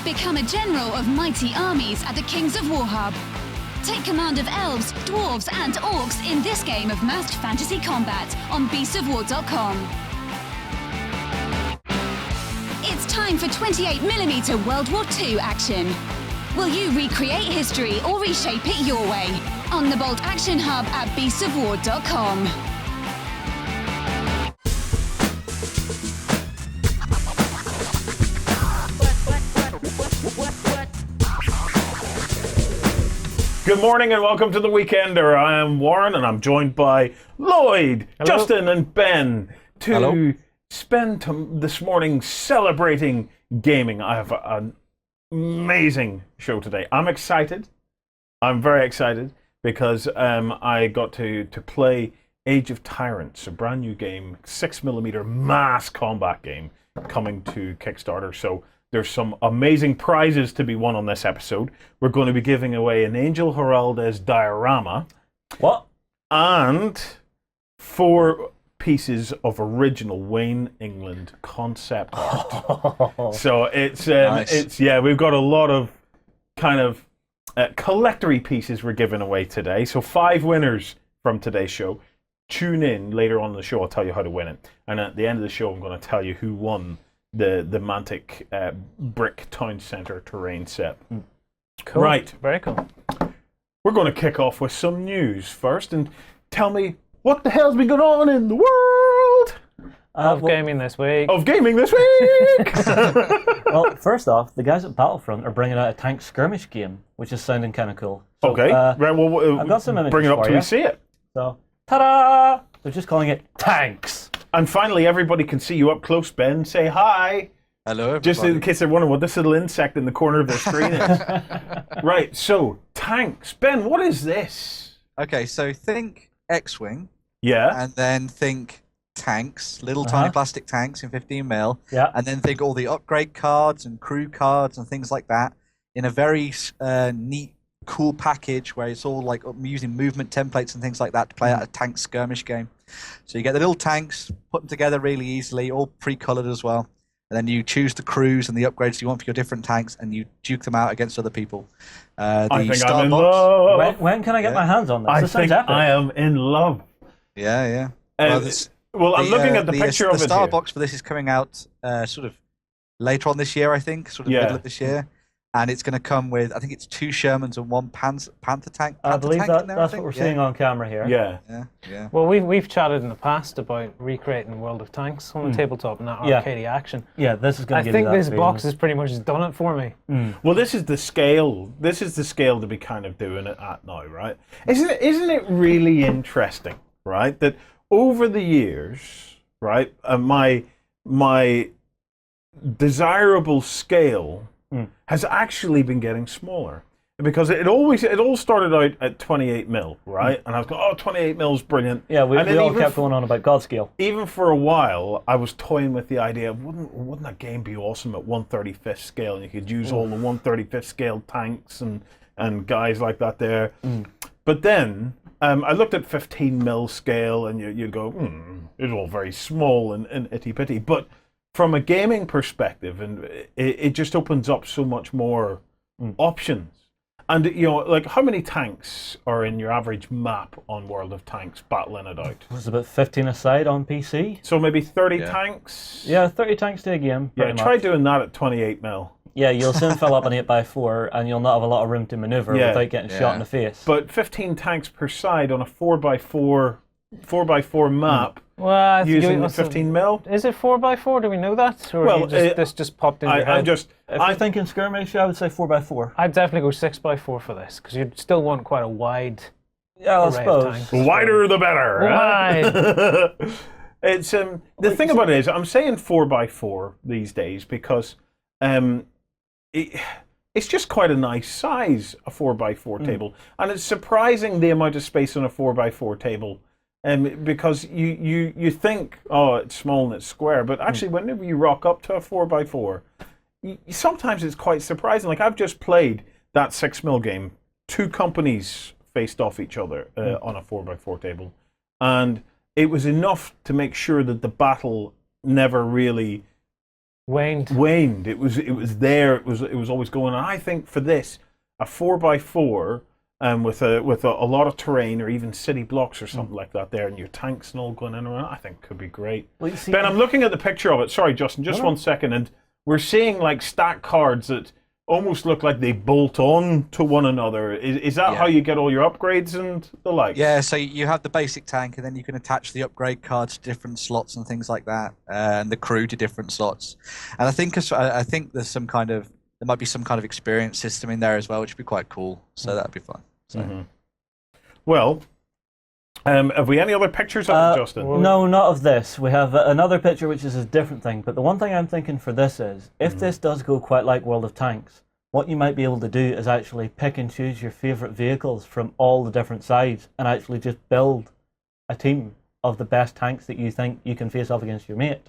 Become a general of mighty armies at the Kings of War Hub. Take command of elves, dwarves, and orcs in this game of masked fantasy combat on beastsofwar.com. It's time for 28mm World War II action. Will you recreate history or reshape it your way? On the Bolt Action Hub at beastsofwar.com. Good morning and welcome to The Weekender. I am Warren and I'm joined by Lloyd, Hello. Justin and Ben to Hello. spend this morning celebrating gaming. I have an amazing show today. I'm excited. I'm very excited because I got to play Age of Tyrants, a brand new game, 6mm mass combat game coming to Kickstarter. So there's some amazing prizes to be won on this episode. We're going to be giving away an Angel Giraldez diorama. What? And 4 pieces of original Wayne England concept art. So it's Nice. we've got a lot of kind of collectory pieces we're giving away today. So 5 winners from today's show. Tune in later on in the show. I'll tell you how to win it. And at the end of the show, I'm going to tell you who won the Mantic brick town centre terrain set. Cool. Right. Very cool. We're going to kick off with some news first and tell me what the hell's been going on in the world Of gaming this week. of gaming this week. Well, first off, the guys at Battlefront are bringing out a tank skirmish game, which is sounding kind of cool. So, Okay, right. Well, I've got some images bring it up for till you. we see it. So, ta-da! They're just calling it tanks. And finally, everybody can see you up close. Ben, say hi. Hello, everybody. Just in case they're wondering what this little insect in the corner of their screen is. Right. So tanks. Ben, what is this? Okay, so think X-Wing, Yeah. and then think tanks, little tiny plastic tanks in 15mm, Yeah. and then think all the upgrade cards and crew cards and things like that in a very neat, cool package where it's all like using movement templates and things like that to play out a tank skirmish game. So you get the little tanks, put them together really easily, all pre-colored as well. And then you choose the crews and the upgrades you want for your different tanks, and you duke them out against other people. I think Star I'm in box- love. When can I get my hands on this? I This sounds think epic. I am in love. Yeah. Well, I'm looking at the picture of the it star here. box for this is coming out sort of later on this year, I think, sort of Yeah. middle of this year, and it's going to come with, I think it's 2 Shermans and 1 Panther tank. I Panther believe tank in there, I that's think. what we're seeing on camera here. Yeah. Yeah. Well, we've chatted in the past about recreating World of Tanks on the tabletop and that Yeah. arcade action. Yeah, this is going I to give think you that this feeling. box has pretty much done it for me. Well, this is the scale. This is the scale to be kind of doing it at now, right? Isn't it really interesting, right? That over the years, right, my desirable scale has actually been getting smaller because it all started out at 28mm, right? And I was going, oh, 28mm is brilliant. Yeah, we And then all even kept going on about God scale. Even for a while, I was toying with the idea of wouldn't a game be awesome at 1/35th scale, and you could use all the 1/35th scale tanks and guys like that there. But then I looked at 15mm scale, and you'd go, it's all very small and itty bitty. But from a gaming perspective, and it just opens up so much more options. And like how many tanks are in your average map on World of Tanks battling it out? It's about 15 a side on PC. So maybe 30 Yeah. tanks? Yeah, 30 tanks to a game. Yeah, pretty try much. doing that at 28mm. Yeah, you'll soon fill up an 8x4 and you'll not have a lot of room to maneuver Yeah. without getting shot in the face. But 15 tanks per side on a 4x4 map Well, using the 15mm? Is it 4x4? Do we know that? Or Well, this just popped in your head? If you're thinking skirmish, I would say 4x4. I'd definitely go 6x4 for this, because you'd still want quite a wide Yeah, I array of suppose. tanks. Wider the better. Wide. It's the thing about it is I'm saying 4x4 these days because it's just quite a nice size, a 4x4 table, and it's surprising the amount of space on a 4x4 table. Because you think, oh, it's small and it's square, but actually whenever you rock up to a 4x4, sometimes it's quite surprising. Like I've just played that 6mm game, 2 companies faced off each other on a 4x4 table, and it was enough to make sure that the battle never really waned. It was there. It was always going. And I think for this, a 4x4 with a lot of terrain or even city blocks or something like that there, and your tanks and all going in around, I think could be great. Well, you see, Ben, I'm looking at the picture of it. Sorry, Justin, just 1 second, and we're seeing like stack cards that almost look like they bolt on to one another. Is that how you get all your upgrades and the like? Yeah, so you have the basic tank, and then you can attach the upgrade cards to different slots and things like that, and the crew to different slots. And I think there's there might be some kind of experience system in there as well, which would be quite cool. So that'd be fun. So. Well, have we any other pictures of it, Justin? No, not of this. We have another picture which is a different thing. But the one thing I'm thinking for this is, if this does go quite like World of Tanks, what you might be able to do is actually pick and choose your favourite vehicles from all the different sides and actually just build a team of the best tanks that you think you can face off against your mate.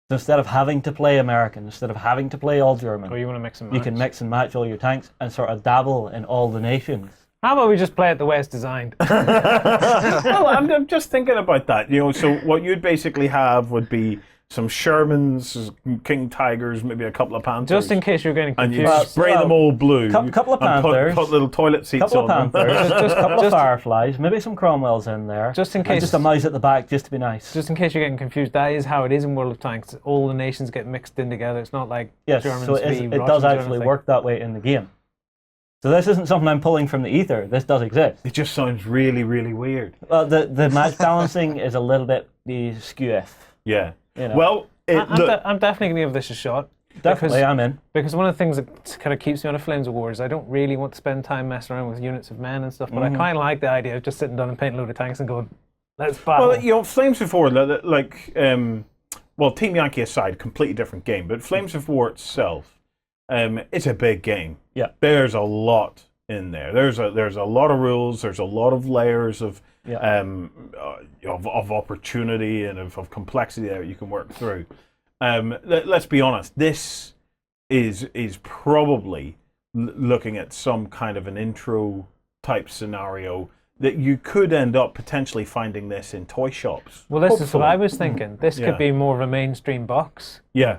So instead of having to play American, instead of having to play all German, you want to mix and match. You can mix and match all your tanks and sort of dabble in all the nations. How about we just play it the way it's designed? Well, I'm just thinking about that. So what you'd basically have would be some Shermans, King Tigers, maybe a couple of Panthers. Just in case you're getting confused. And you spray them all blue. Couple of Panthers. Put little toilet seats couple on of Panthers. Just a couple of Fireflies. Maybe some Cromwells in there. Just in case. And just a mouse at the back, just to be nice. Just in case you're getting confused, that is how it is in World of Tanks. All the nations get mixed in together. It's not like Germans so it does actually work that way in the game. So this isn't something I'm pulling from the ether. This does exist. It just sounds really, really weird. Well, the match balancing is a little bit skew-if. Yeah. Well, I'm definitely going to give this a shot. Definitely, I'm in. Because one of the things that kind of keeps me on of Flames of War is I don't really want to spend time messing around with units of men and stuff, but I kind of like the idea of just sitting down and painting a load of tanks and going, let's battle. Well, Flames of War, Team Yankee aside, completely different game, but Flames of War itself, it's a big game. Yeah. There's a lot in there. There's a lot of rules. There's a lot of layers of opportunity and of complexity that you can work through. Let's be honest. This is probably looking at some kind of an intro type scenario that you could end up potentially finding this in toy shops. Well, this is what I was thinking. This could be more of a mainstream box. Yeah.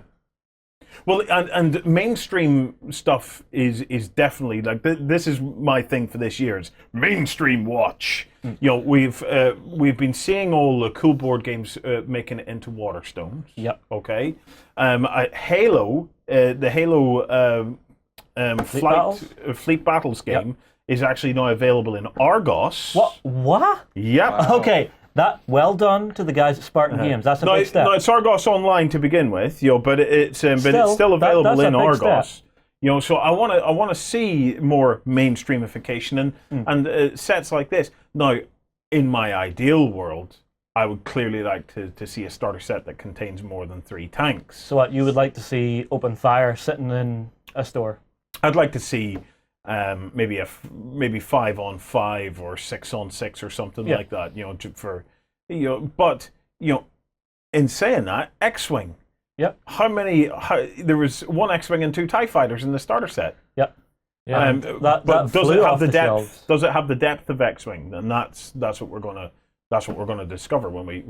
Well, and mainstream stuff is definitely like this is my thing for this year. It's mainstream watch. We've been seeing all the cool board games making it into Waterstones. Yep. Okay. Halo, the Halo Fleet Battles game is actually now available in Argos. What? Yep. Wow. Okay. Well done to the guys at Spartan Games. That's a big step. No, it's Argos Online to begin with, but it's still available in Argos. So I want to see more mainstreamification and sets like this. Now, in my ideal world, I would clearly like to see a starter set that contains more than 3 tanks. So what you would like to see open fire sitting in a store? I'd like to see maybe 5-on-5 or 6-on-6 or something like that. But in saying that, X-wing. Yep. There was 1 X-wing and 2 TIE fighters in the starter set. Yep. Yeah. But does it have the depth? Shelves. Does it have the depth of X-wing? And that's what we're gonna discover when we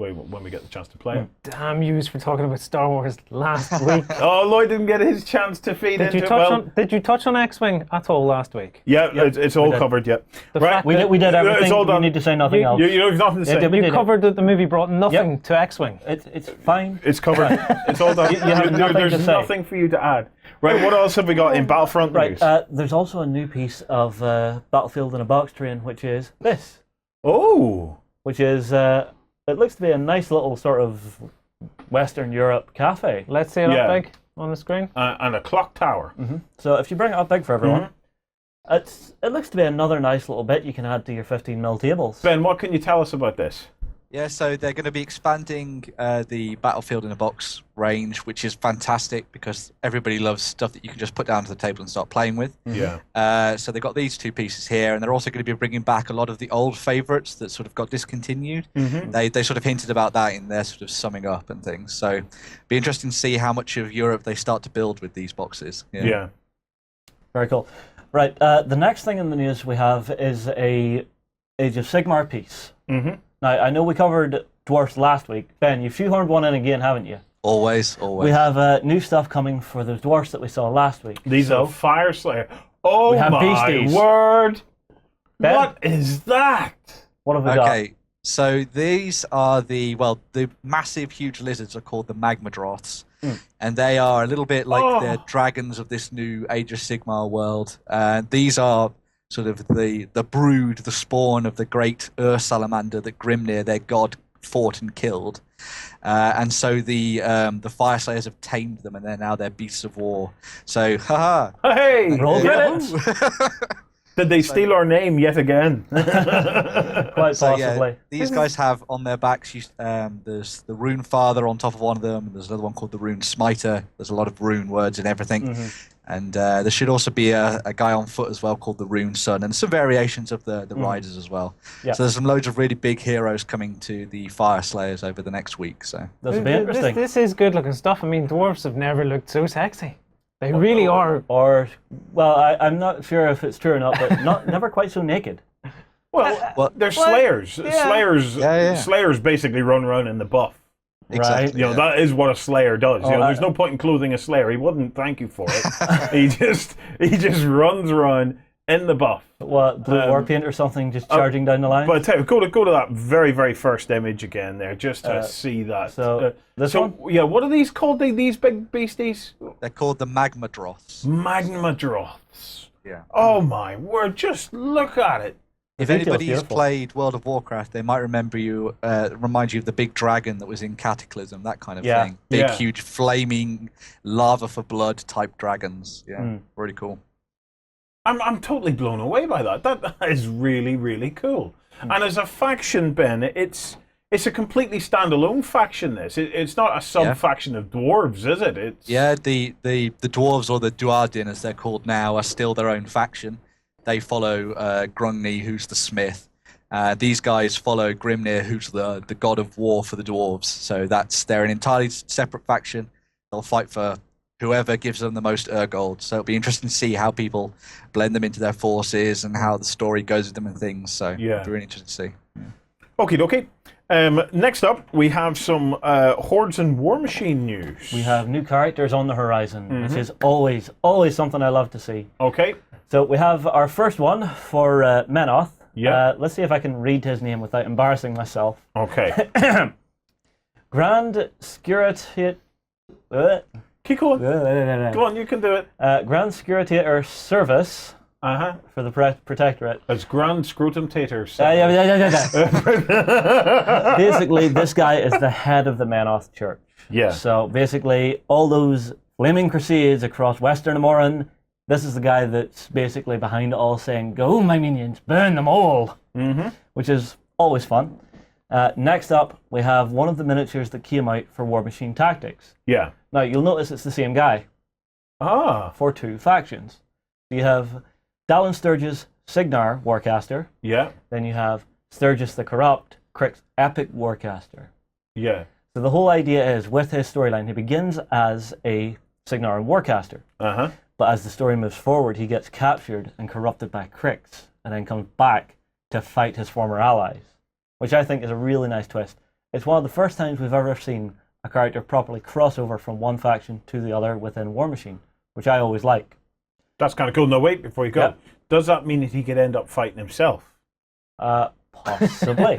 get the chance to play it. Damn yous for talking about Star Wars last week. Oh, Lloyd didn't get his chance to feed into it. Did you touch on X-Wing at all last week? Yeah, it's all covered. Yeah, right. We did everything. It's all done. You need to say nothing else. You have nothing to say. You covered that the movie brought nothing to X-Wing. It's fine. It's covered. It's all done. There's nothing for you to add. Right, what else have we got in Battlefront news? There's also a new piece of Battlefield in a Box train, which is this. Oh. Which is, it looks to be a nice little sort of Western Europe cafe. Let's see it up big on the screen. And a clock tower. Mm-hmm. So if you bring it up big for everyone, it looks to be another nice little bit you can add to your 15mm tables. Ben, what can you tell us about this? Yeah, so they're going to be expanding the Battlefield in a Box range, which is fantastic because everybody loves stuff that you can just put down to the table and start playing with. Yeah. So they've got these 2 pieces here, and they're also going to be bringing back a lot of the old favourites that sort of got discontinued. They sort of hinted about that in their sort of summing up and things. So be interesting to see how much of Europe they start to build with these boxes. Yeah. Very cool. Right, the next thing in the news we have is a Age of Sigmar piece. Now, I know we covered Dwarfs last week. Ben, you've shoehorned one in again, haven't you? Always, always. We have new stuff coming for the dwarfs that we saw last week. These are Fyreslayer. Oh We have my beasties. word! Ben? What is that? What have we got? Okay, so these are the massive, huge lizards are called the Magmadroths. And they are a little bit like the dragons of this new Age of Sigmar world. These are sort of the brood, the spawn of the great Salamander that Grimnir, their god, fought and killed. And so the Fyreslayers have tamed them, and they're now their beasts of war. So, haha. Hey! Roll credits. Did they steal our name yet again? Quite So possibly. yeah, these guys have on their backs. There's the Runefather on top of one of them. And there's another one called the Rune Smiter. There's a lot of rune words and everything. And there should also be a guy on foot as well called the RUNESON, and some variations of the riders as well. Yeah. So there's some loads of really big heroes coming to the Fyreslayers over the next week. So This will be interesting. This is good looking stuff. I mean, dwarves have never looked so sexy. They really are. Or, well, I'm not sure if it's true or not, but never quite so naked. Well, they're slayers. Yeah. Slayers basically run around in the buff. exactly. You know, that is what a slayer does. You know, I- there's no point in clothing a slayer. He wouldn't thank you for it. he just runs around in the buff. What, blue war paint or something just charging down the line? But I tell you, go to that very, very first image again there, just to see that. so this one? Yeah, what are these called? These big beasties? They're called the Magmadroths. Magmadroths. Yeah. Oh my word! Just look at it. If The detail's anybody's beautiful. played World of Warcraft, they might remind you of the big dragon that was in Cataclysm, that kind of Yeah. thing. Big, Yeah. huge, flaming, lava for blood type dragons. Yeah, really cool. I'm totally blown away by that. That is really, really cool. And as a faction, Ben, it's a completely standalone faction. It's not a sub faction of dwarves, is it? It's Yeah, the dwarves, or the Duardin as they're called now, are still their own faction. They follow Grungni, who's the smith. These guys follow Grimnir, who's the god of war for the dwarves. So they're an entirely separate faction. They'll fight for whoever gives them the most gold. So it'll be interesting to see how people blend them into their forces and how the story goes with them and things. So it'll be really interesting to see. Okie dokie. Next up, we have some Hordes and Warmachine news. We have new characters on the horizon, which is always something I love to see. Okay. So we have our first one for Menoth. Yeah. Let's see if I can read his name without embarrassing myself. Okay. Grand Scuritator. Keep going. Go on, you can do it. Grand Scuritator Service Uh-huh. for the Protectorate. As Grand Scrotum Taters. Basically, this guy is the head of the Menoth Church. Yeah. So basically, all those flaming crusades across Western Amoran, this is the guy that's basically behind it all, saying, "Go, my minions, burn them all," which is always fun. Next up, we have one of the miniatures that came out for Warmachine Tactics. Yeah. Now, you'll notice it's the same guy Ah. for two factions. You have Dallin Sturgis Signar Warcaster, Yeah. then you have Sturgis the Corrupt, Crick's Epic Warcaster. Yeah. So the whole idea is, with his storyline, he begins as a Signaran Warcaster, Uh-huh. but as the story moves forward, he gets captured and corrupted by Cricks, and then comes back to fight his former allies, which I think is a really nice twist. It's one of the first times we've ever seen a character properly cross over from one faction to the other within Warmachine, which I always like. That's kind of cool. Now, wait, before you go. Yep. Does that mean that he could end up fighting himself? Possibly.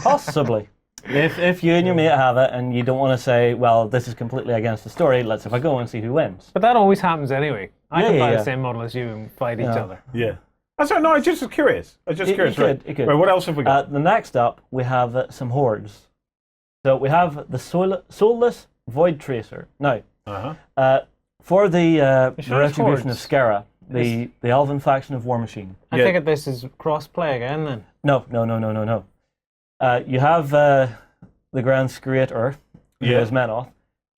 Possibly. If you and your mate have it and you don't want to say, well, this is completely against the story, let's have a go and see who wins. But that always happens anyway. I can buy yeah. the same model as you and fight each other. Yeah. That's right. No, I just was curious. I was just curious. It could. Right, what else have we got? The next up, we have some hordes. So we have the soulless Void Tracer. Now, Uh-huh. for the sure it's Retribution of hordes? Skara, the Elven faction of Warmachine. I Yeah. take it this is cross-play again then. No. You have the Grand Screator, who Yeah. is Menoth.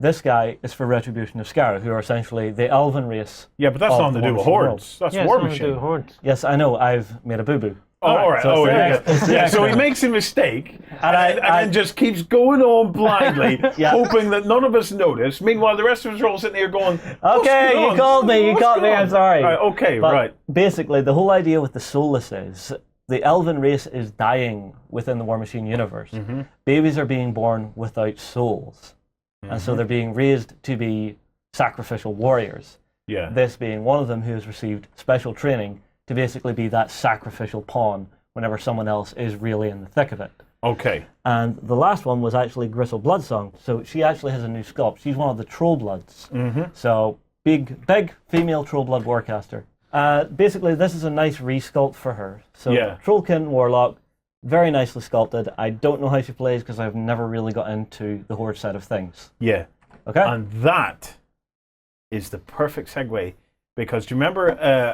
This guy is for Retribution of Skara, who are essentially the Elven race. Yeah, but that's of nothing to do with Warmachine world. Hordes. That's Yeah, War something to do with Machine. Hordes. Yes, I know, I've made a boo-boo. Oh, all right. So Oh, it's the yeah. next- it's the Yeah, so he next makes a mistake and I- then just keeps going on blindly, Yeah. hoping that none of us notice. Meanwhile, the rest of us are all sitting here going, "What's Okay, going you on? called me, What's going I'm on?" sorry. Right, okay, But right. basically, the whole idea with the soulless is the Elven race is dying within the Warmachine universe. Mm-hmm. Babies are being born without souls. and so they're being raised to be sacrificial warriors. Yeah. This being one of them who has received special training to basically be that sacrificial pawn whenever someone else is really in the thick of it. Okay. And the last one was actually Gristle Bloodsong. So she actually has a new sculpt. She's one of the Troll Bloods. So big female Troll Blood Warcaster. Basically, this is a nice resculpt for her. So Trollkin Warlock, very nicely sculpted. I don't know how she plays because I've never really got into the Horde side of things. Yeah. Okay. And that is the perfect segue, because do you remember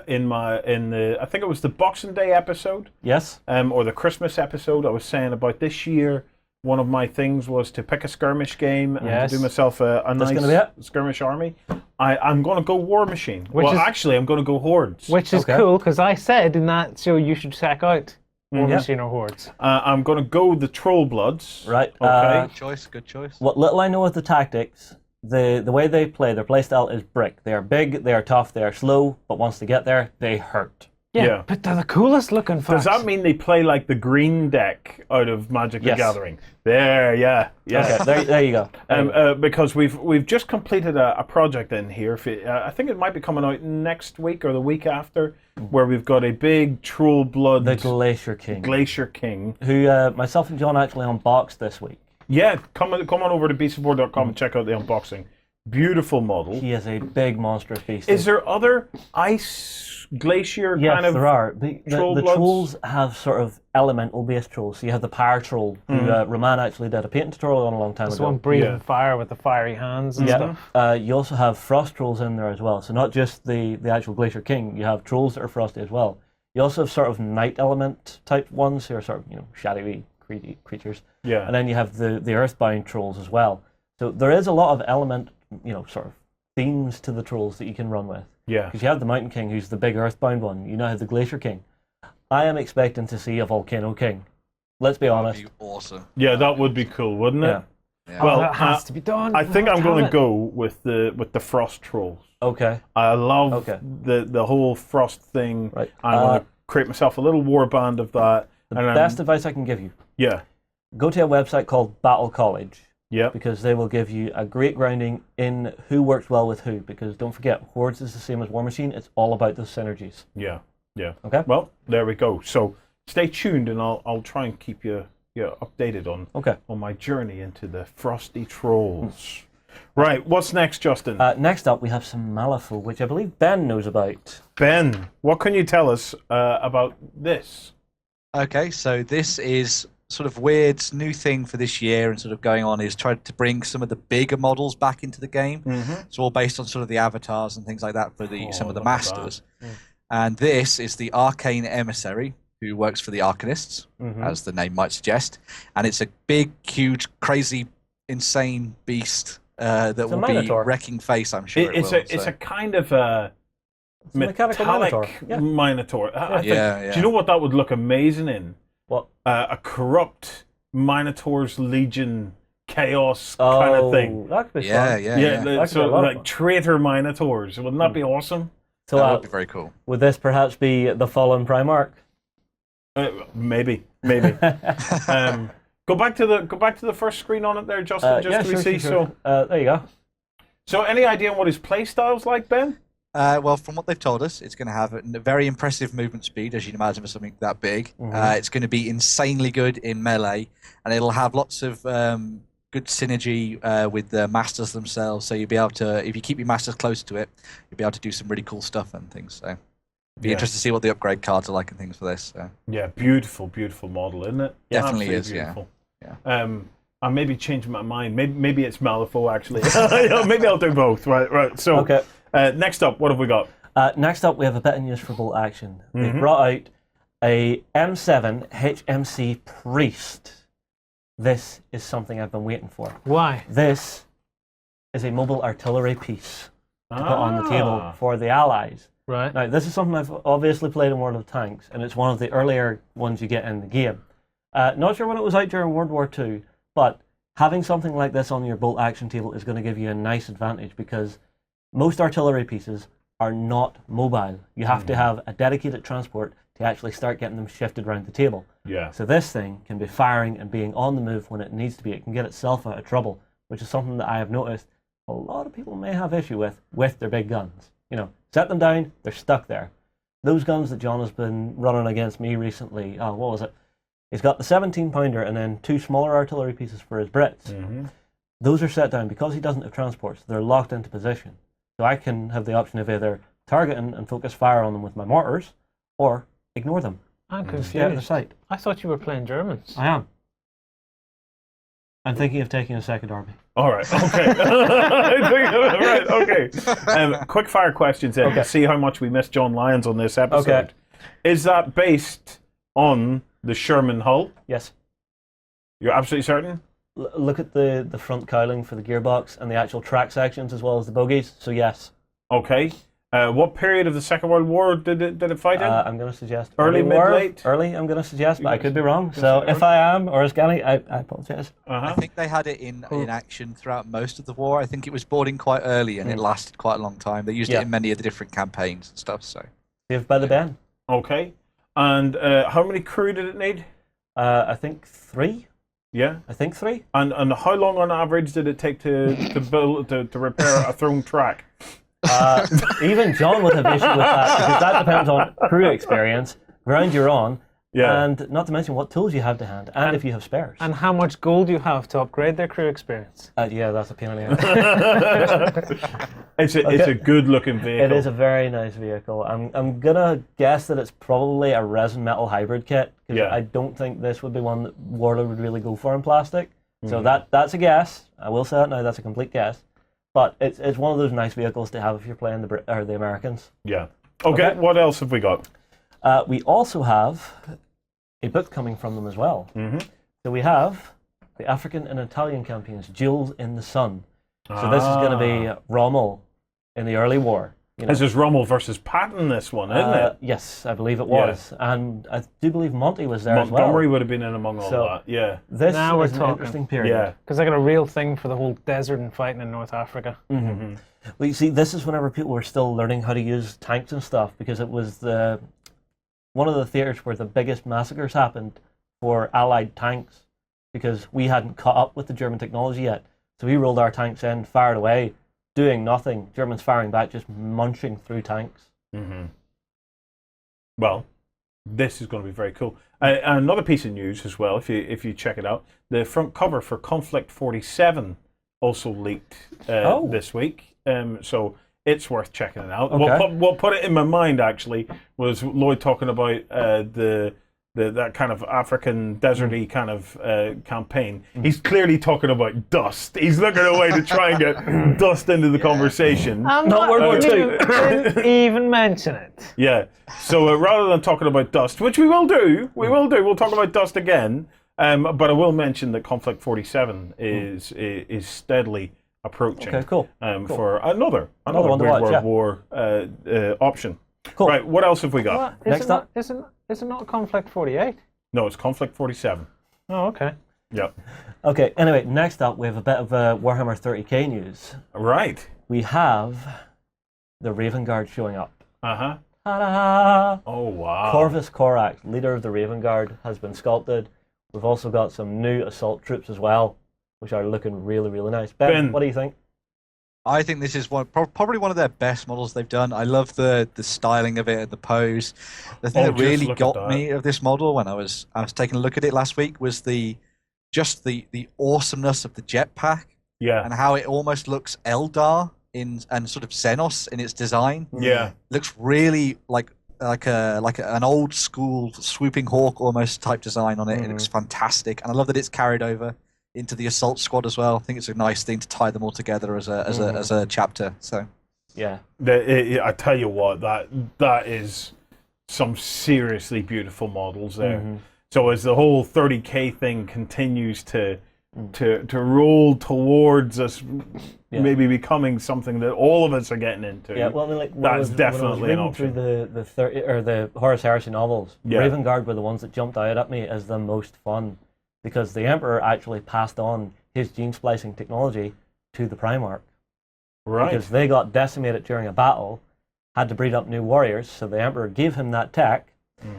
in the I think it was the Boxing Day episode? Yes. Or the Christmas episode, I was saying about this year. One of my things was to pick a skirmish game and to do myself a nice skirmish army. I'm going to go Warmachine. Actually, I'm going to go Hordes. Which is cool, because I said in that show you should check out Warmachine or Hordes. I'm going to go the Troll Bloods. Right. Good choice. What little I know of the tactics, the way they play, their playstyle is brick. They are big, they are tough, they are slow, but once they get there, they hurt. Yeah, but they're the coolest looking fucks. Does that mean they play like the green deck out of Magic the Gathering? There, yeah. Okay, there you go. Because we've just completed a project in here. I think it might be coming out next week or the week after, where we've got a big Troll Blood... The Glacier King. Who myself and John actually unboxed this week. Yeah, come on over to beastofwar.com and check out the unboxing. Beautiful model. He is a big monstrous beast. Is there other ice glacier kind of there are. The Bloods? trolls have sort of elemental based trolls. So you have the Power Troll, who Roman actually did a painting tutorial on a long time ago. This one breathing fire with the fiery hands and stuff. You also have frost trolls in there as well. So not just the actual Glacier King, you have trolls that are frosty as well. You also have sort of night element type ones who are sort of shadowy creatures. Yeah. And then you have the earthbound trolls as well. So there is a lot of element, sort of themes to the trolls that you can run with. Yeah. Because you have the Mountain King, who's the big earthbound one. You now have the Glacier King. I am expecting to see a Volcano King. Let's be honest. That'd be awesome. Yeah, that would be cool, wouldn't it? Yeah. Well, that has to be done. I think I'm going to go with the frost trolls. Okay. I love the whole frost thing. Right. I'm going to create myself a little warband of that. The best advice I can give you. Yeah. Go to a website called Battle College. Yeah. Because they will give you a great grounding in who works well with who. Because don't forget, Hordes is the same as Warmachine. It's all about those synergies. Yeah. Yeah. Okay. Well, there we go. So stay tuned, and I'll try and keep you updated on my journey into the frosty trolls. Right. What's next, Justin? Next up, we have some Malifaux, which I believe Ben knows about. Ben, what can you tell us about this? Okay, so this is sort of weird new thing for this year and sort of going on is trying to bring some of the bigger models back into the game. It's all based on sort of the avatars and things like that for some of the masters. And this is the Arcane Emissary, who works for the Arcanists, as the name might suggest. And it's a big, huge, crazy, insane beast that will be wrecking face, I'm sure. It's a kind of a metallic Minotaur. Do you know what that would look amazing in? What? A corrupt Minotaur's Legion chaos kind of thing. That could be fun. Yeah. So like traitor Minotaurs. Wouldn't that be awesome? So that would be very cool. Would this perhaps be the fallen Primarch? Maybe. Go back to the first screen on it there, Justin. Sure. There you go. So, any idea on what his playstyle's like, Ben? Well, from what they've told us, it's going to have a very impressive movement speed, as you'd imagine for something that big. It's going to be insanely good in melee, and it'll have lots of good synergy with the masters themselves. So you'll be able to, if you keep your masters close to it, you'll be able to do some really cool stuff and things. So be interested to see what the upgrade cards are like and things for this. So. Yeah, beautiful model, isn't it? Definitely is. Beautiful. Yeah. I maybe changing my mind. Maybe it's Malifaux actually. Maybe I'll do both. Right. So. Okay. Next up, what have we got? Next up, we have a bit of news for bolt action. They brought out a M7 HMC Priest. This is something I've been waiting for. Why? This is a mobile artillery piece to put on the table for the allies. Right. Now, this is something I've obviously played in World of Tanks, and it's one of the earlier ones you get in the game. Not sure when it was out during World War II, but having something like this on your bolt action table is going to give you a nice advantage because most artillery pieces are not mobile. You have to have a dedicated transport to actually start getting them shifted around the table. Yeah. So this thing can be firing and being on the move when it needs to be. It can get itself out of trouble which is something that I have noticed a lot of people may have issue with their big guns. Set them down, they're stuck there. Those guns that John has been running against me recently, what was it? He's got the 17-pounder and then 2 smaller artillery pieces for his Brits. Those are set down because he doesn't have transports. They're locked into position. So I can have the option of either targeting and focus fire on them with my mortars, or ignore them. I'm confused. Stay out of the sight. I thought you were playing Germans. I am. I'm thinking of taking a second army. All right. Okay. Right. Okay. Quick fire questions then. Okay. See how much we missed John Lyons on this episode. Okay. Is that based on the Sherman hull? Yes. You're absolutely certain? Look at the front cowling for the gearbox and the actual track sections as well as the bogies. So yes. Okay. What period of the Second World War did it fight in? I'm going to suggest Early, mid, war. late? Early, I'm going to suggest, but I could be wrong. So if I am, or Scanny, I apologize. I think they had it in action throughout most of the war. I think it was brought in quite early and it lasted quite a long time. They used it in many of the different campaigns and stuff. So Saved by the Ben. Okay. And how many crew did it need? I think 3. Yeah. I think 3. And how long on average did it take to build to repair a thrown track? Even John would have issue with that because that depends on crew experience, ground you're on, and not to mention what tools you have to hand, and if you have spares. And how much gold you have to upgrade their crew experience. Yeah, that's a pain in the ass. It's a good looking vehicle. It is a very nice vehicle. I'm gonna guess that it's probably a resin metal hybrid kit because I don't think this would be one that Warlord would really go for in plastic. So that's a guess. I will say it now. That's a complete guess. But it's one of those nice vehicles to have if you're playing the Americans. Yeah. Okay. What else have we got? We also have a book coming from them as well. So we have the African and Italian campaigns, Duel in the Sun. So this is going to be Rommel in the early war. This is Rommel versus Patton, this one, isn't it? Yes, I believe it was. And I do believe Monty was there as well. Montgomery would have been in among all that, yeah. This Now is we're an talking. interesting period. Yeah. Because I got a real thing for the whole desert and fighting in North Africa. Well, you see, this is whenever people were still learning how to use tanks and stuff, because it was one of the theatres where the biggest massacres happened for Allied tanks, because we hadn't caught up with the German technology yet. So we rolled our tanks in, fired away, doing nothing. Germans firing back, just munching through tanks. Well, this is going to be very cool. Another piece of news as well, if you check it out, the front cover for Conflict 47 also leaked this week. So it's worth checking it out. Okay. What put it in my mind actually was Lloyd talking about that kind of African deserty kind of campaign. He's clearly talking about dust. He's looking away to try and get dust into the conversation. Not World War II. Didn't even mention it. Yeah. So rather than talking about dust, which we will do, we'll talk about dust again. But I will mention that Conflict 47 is steadily approaching. Okay, cool. For another one to Weird watch, World War option. Cool. Right. What else have we got? Next up. Is it not Conflict 48? No, it's Conflict 47. Oh, okay. Yep. Okay, anyway, next up we have a bit of Warhammer 30k news. Right. We have the Raven Guard showing up. Uh-huh. Ta-da! Oh, wow. Corvus Corax, leader of the Raven Guard, has been sculpted. We've also got some new assault troops as well, which are looking really, really nice. Ben, what do you think? I think this is probably one of their best models they've done. I love the styling of it and the pose. The thing that really got me of this model when I was taking a look at it last week was the awesomeness of the jetpack. Yeah. And how it almost looks Eldar and sort of Xenos in its design. Yeah. It looks really like an old school swooping hawk almost type design on it. It looks fantastic, and I love that it's carried over into the assault squad as well. I think it's a nice thing to tie them all together as a chapter. So yeah, I tell you what, that is some seriously beautiful models there. So as the whole 30k thing continues to roll towards us, maybe becoming something that all of us are getting into. Yeah, well, I mean, like that's definitely an option. Through the Horus Heresy novels, Raven Guard were the ones that jumped out at me as the most fun, because the Emperor actually passed on his gene splicing technology to the Primarch. Right. Because they got decimated during a battle, had to breed up new warriors, so the Emperor gave him that tech.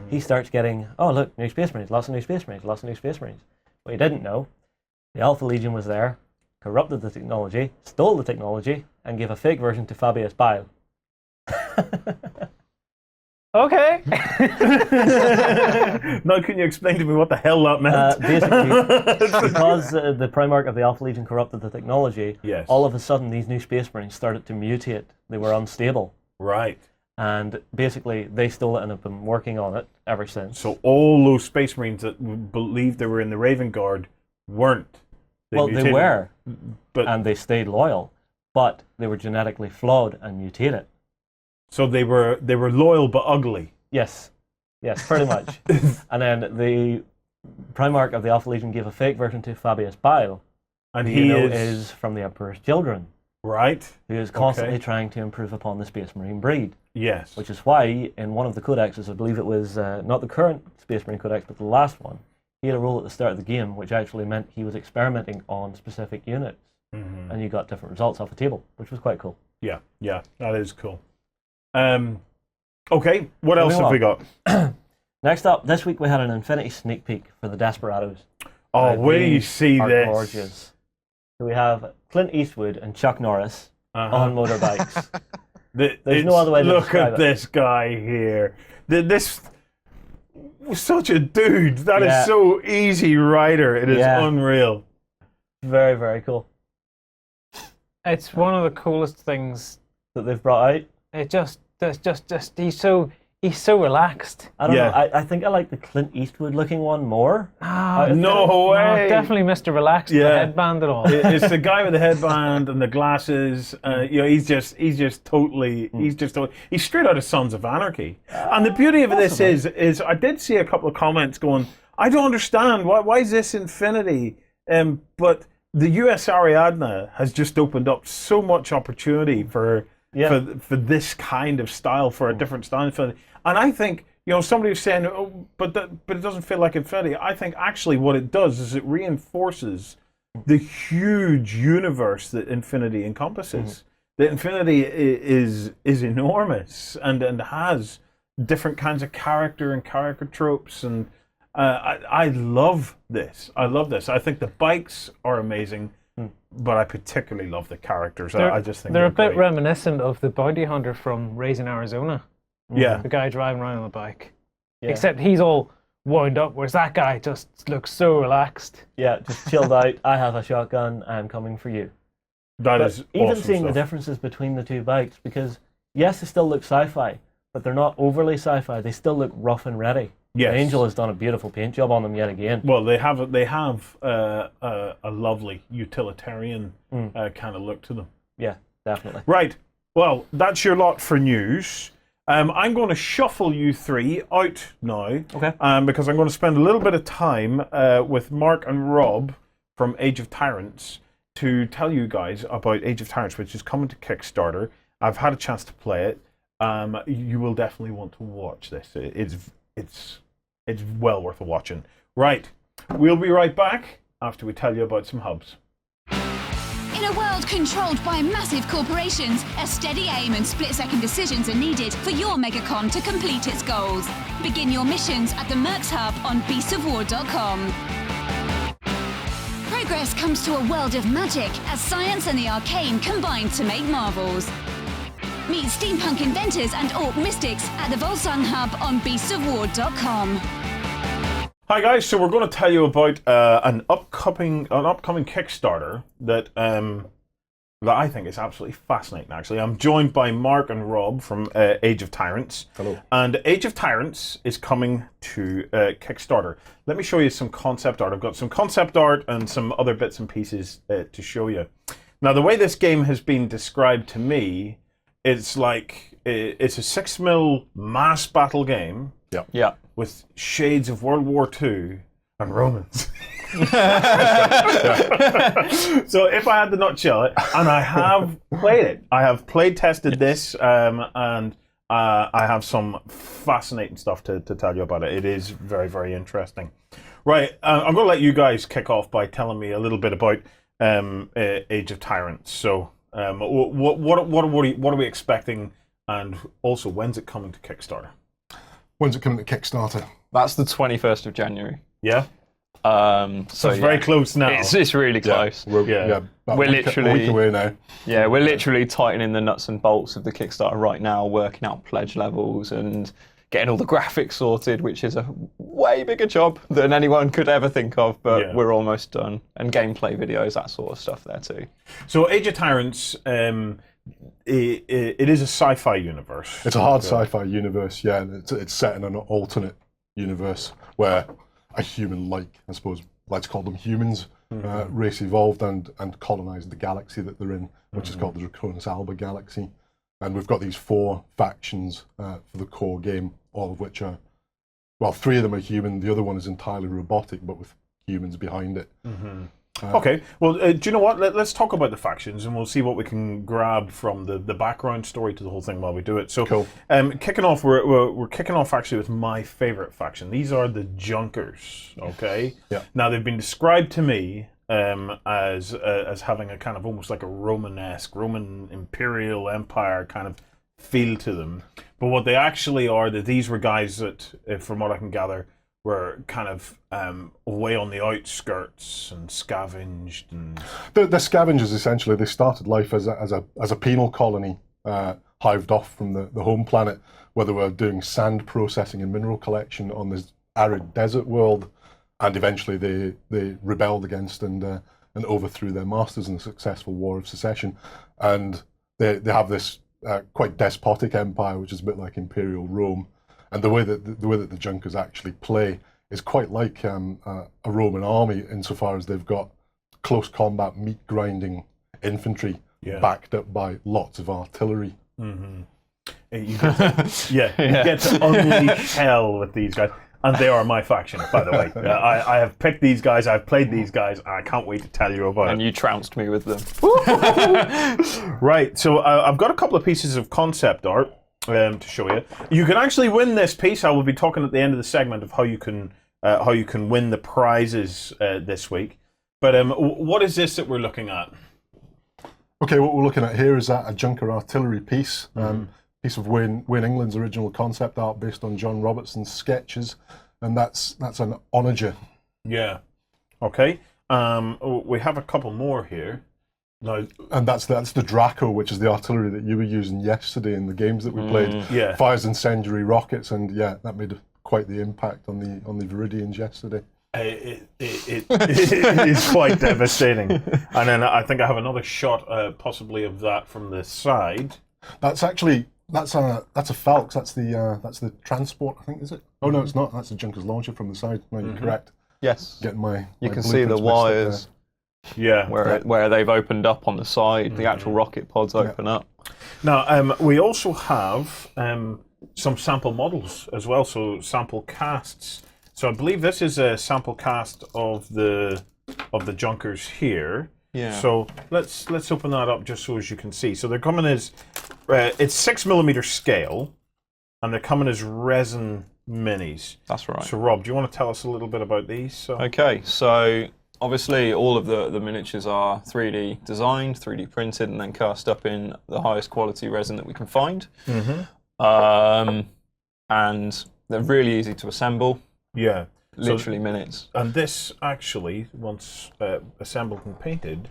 He starts getting, oh look, new Space Marines, lots of new Space Marines, lots of new Space Marines. What he didn't know, the Alpha Legion was there, corrupted the technology, stole the technology, and gave a fake version to Fabius Bile. Okay. Now, can you explain to me what the hell that meant? Basically, because the Primarch of the Alpha Legion corrupted the technology, Yes. all of a sudden these new Space Marines started to mutate. They were unstable. Right. And basically, they stole it and have been working on it ever since. So all those Space Marines that believed they were in the Raven Guard weren't. They mutated. were, But and they stayed loyal, but they were genetically flawed and mutated. so they were loyal but ugly. Yes, pretty much. And then the Primarch of the Alpha Legion gave a fake version to Fabius Bile, And who he you know is is from the Emperor's Children, right. who is constantly trying to improve upon the Space Marine breed. Yes. Which is why, in one of the codexes, I believe it was not the current Space Marine Codex, but the last one, he had a role at the start of the game, which actually meant he was experimenting on specific units, and you got different results off a table, which was quite cool. Yeah, that is cool. Okay, what else have we got? Next up, this week we had an Infinity sneak peek for the Desperadoes. Oh, where do you These see are this? Gorgeous. So we have Clint Eastwood and Chuck Norris on motorbikes. There's no other way to look describe at it. this guy here. This was such a dude. That is Yeah. so easy rider. It is Yeah. unreal. Very, very cool It's one of the coolest things. that they've brought out. It just he's so relaxed. I don't Yeah. know. I think I like the Clint Eastwood looking one more. No way. Definitely Mr. Relaxed with Yeah. the headband and all. It's the guy with the headband and the glasses. He's totally. He's straight out of Sons of Anarchy. And the beauty of this is I did see a couple of comments going, I don't understand why is this Infinity? But the US Ariadna has just opened up so much opportunity for this kind of style, for a different style Infinity. And I think, somebody was saying, but it doesn't feel like Infinity. I think actually what it does is it reinforces the huge universe that Infinity encompasses. That Infinity is enormous and has different kinds of character and character tropes, and I love this. I think the bikes are amazing, but I particularly love the characters. I just think they're a bit great. reminiscent of the bounty hunter from Raising Arizona. Yeah. The guy driving around on the bike. Yeah. Except he's all wound up, whereas that guy just looks so relaxed. Yeah, just chilled out. I have a shotgun. I'm coming for you. That But is even awesome seeing the stuff. differences between the two bikes, because yes, they still look sci-fi, but they're not overly sci-fi. They still look rough and ready. Yes. Angel has done a beautiful paint job on them yet again. Well, they have a lovely utilitarian kind of look to them. Yeah, definitely. Right. Well, that's your lot for news. I'm going to shuffle you three out now. Okay. Because I'm going to spend a little bit of time with Mark and Rob from Age of Tyrants to tell you guys about Age of Tyrants, which is coming to Kickstarter. I've had a chance to play it. You will definitely want to watch this. It's well worth watching. Right. We'll be right back after we tell you about some hubs. In a world controlled by massive corporations, a steady aim and split-second decisions are needed for your Megacon to complete its goals. Begin your missions at the Mercs Hub on beastsofwar.com. Progress comes to a world of magic as science and the arcane combine to make marvels. Meet steampunk inventors and orc mystics at the Volsung Hub on beastsofwar.com. Hi guys, so we're going to tell you about an upcoming Kickstarter that I think is absolutely fascinating. Actually, I'm joined by Mark and Rob from Age of Tyrants. Hello. And Age of Tyrants is coming to Kickstarter. Let me show you some concept art. I've got some concept art and some other bits and pieces to show you. Now, the way this game has been described to me, it's like it's a 6mm mass battle game. Yeah. With shades of World War II and Romans. So if I had to nutshell it, and I have played it, I have tested this, and I have some fascinating stuff to tell you about it. It is very, very interesting. Right, I'm going to let you guys kick off by telling me a little bit about Age of Tyrants. So what are we expecting, and also when's it coming to Kickstarter? When's it coming to Kickstarter? That's the 21st of January. Yeah? So it's very close now. It's really close. Yeah. We're a literally week away now. Yeah, we're literally tightening the nuts and bolts of the Kickstarter right now, working out pledge levels and getting all the graphics sorted, which is a way bigger job than anyone could ever think of, but we're almost done. And gameplay videos, that sort of stuff there too. So Age of Tyrants, it is a sci-fi universe. It's a hard sci-fi universe, yeah. And it's set in an alternate universe where a human-like, I suppose, let's call them humans, race evolved and colonized the galaxy that they're in, which is called the Draconis Alba Galaxy. And we've got these 4 factions for the core game, all of which are, well, 3 of them are human, the other one is entirely robotic, but with humans behind it. Okay, well, do you know what? Let's talk about the factions, and we'll see what we can grab from the background story to the whole thing while we do it. So, cool. Kicking off, we're kicking off actually with my favorite faction. These are the Junkers. Okay. Yeah. Now they've been described to me as having a kind of almost like a Romanesque, Roman Imperial Empire kind of feel to them. But what they actually are, that these were guys that, from what I can gather, were kind of away on the outskirts and scavenged. And the scavengers, essentially, they started life as a penal colony, hived off from the home planet, where they were doing sand processing and mineral collection on this arid desert world, and eventually they rebelled against and overthrew their masters in the successful War of Secession, and they have this quite despotic empire, which is a bit like Imperial Rome. And the way that the Junkers actually play is quite like a Roman army, insofar as they've got close combat, meat grinding infantry backed up by lots of artillery. You get to unleash hell with these guys, and they are my faction, by the way. I have picked these guys, I've played these guys, and I can't wait to tell you about it. And you trounced me with them. Right, so I've got a couple of pieces of concept art to show you. You can actually win this piece. I will be talking at the end of the segment of how you can win the prizes this week. But what is this that we're looking at? Okay, what we're looking at here is a Junker artillery piece. Piece of Wayne England's original concept art based on John Robertson's sketches, and that's an onager. Yeah. Okay. We have a couple more here. No. And that's the Draco, which is the artillery that you were using yesterday in the games that we played. Yeah. Fires incendiary rockets, and that made quite the impact on the Viridians yesterday. It is quite devastating. And then I think I have another shot, possibly of that from the side. That's a Falx. That's the transport, I think, is it? Oh no, it's not. That's the Junker's launcher from the side. No, you're correct. Yes. You can see the wires. Yeah. Where they've opened up on the side, the actual rocket pods open up. Now, we also have some sample models as well, so sample casts. So I believe this is a sample cast of the Junkers here. Yeah. So let's open that up just so as you can see. So they're coming as it's 6mm scale, and they're coming as resin minis. That's right. So Rob, do you want to tell us a little bit about these? So. Okay, so obviously all of the miniatures are 3D designed, 3D printed, and then cast up in the highest quality resin that we can find. And they're really easy to assemble. Yeah. Literally minutes. And this actually, once assembled and painted,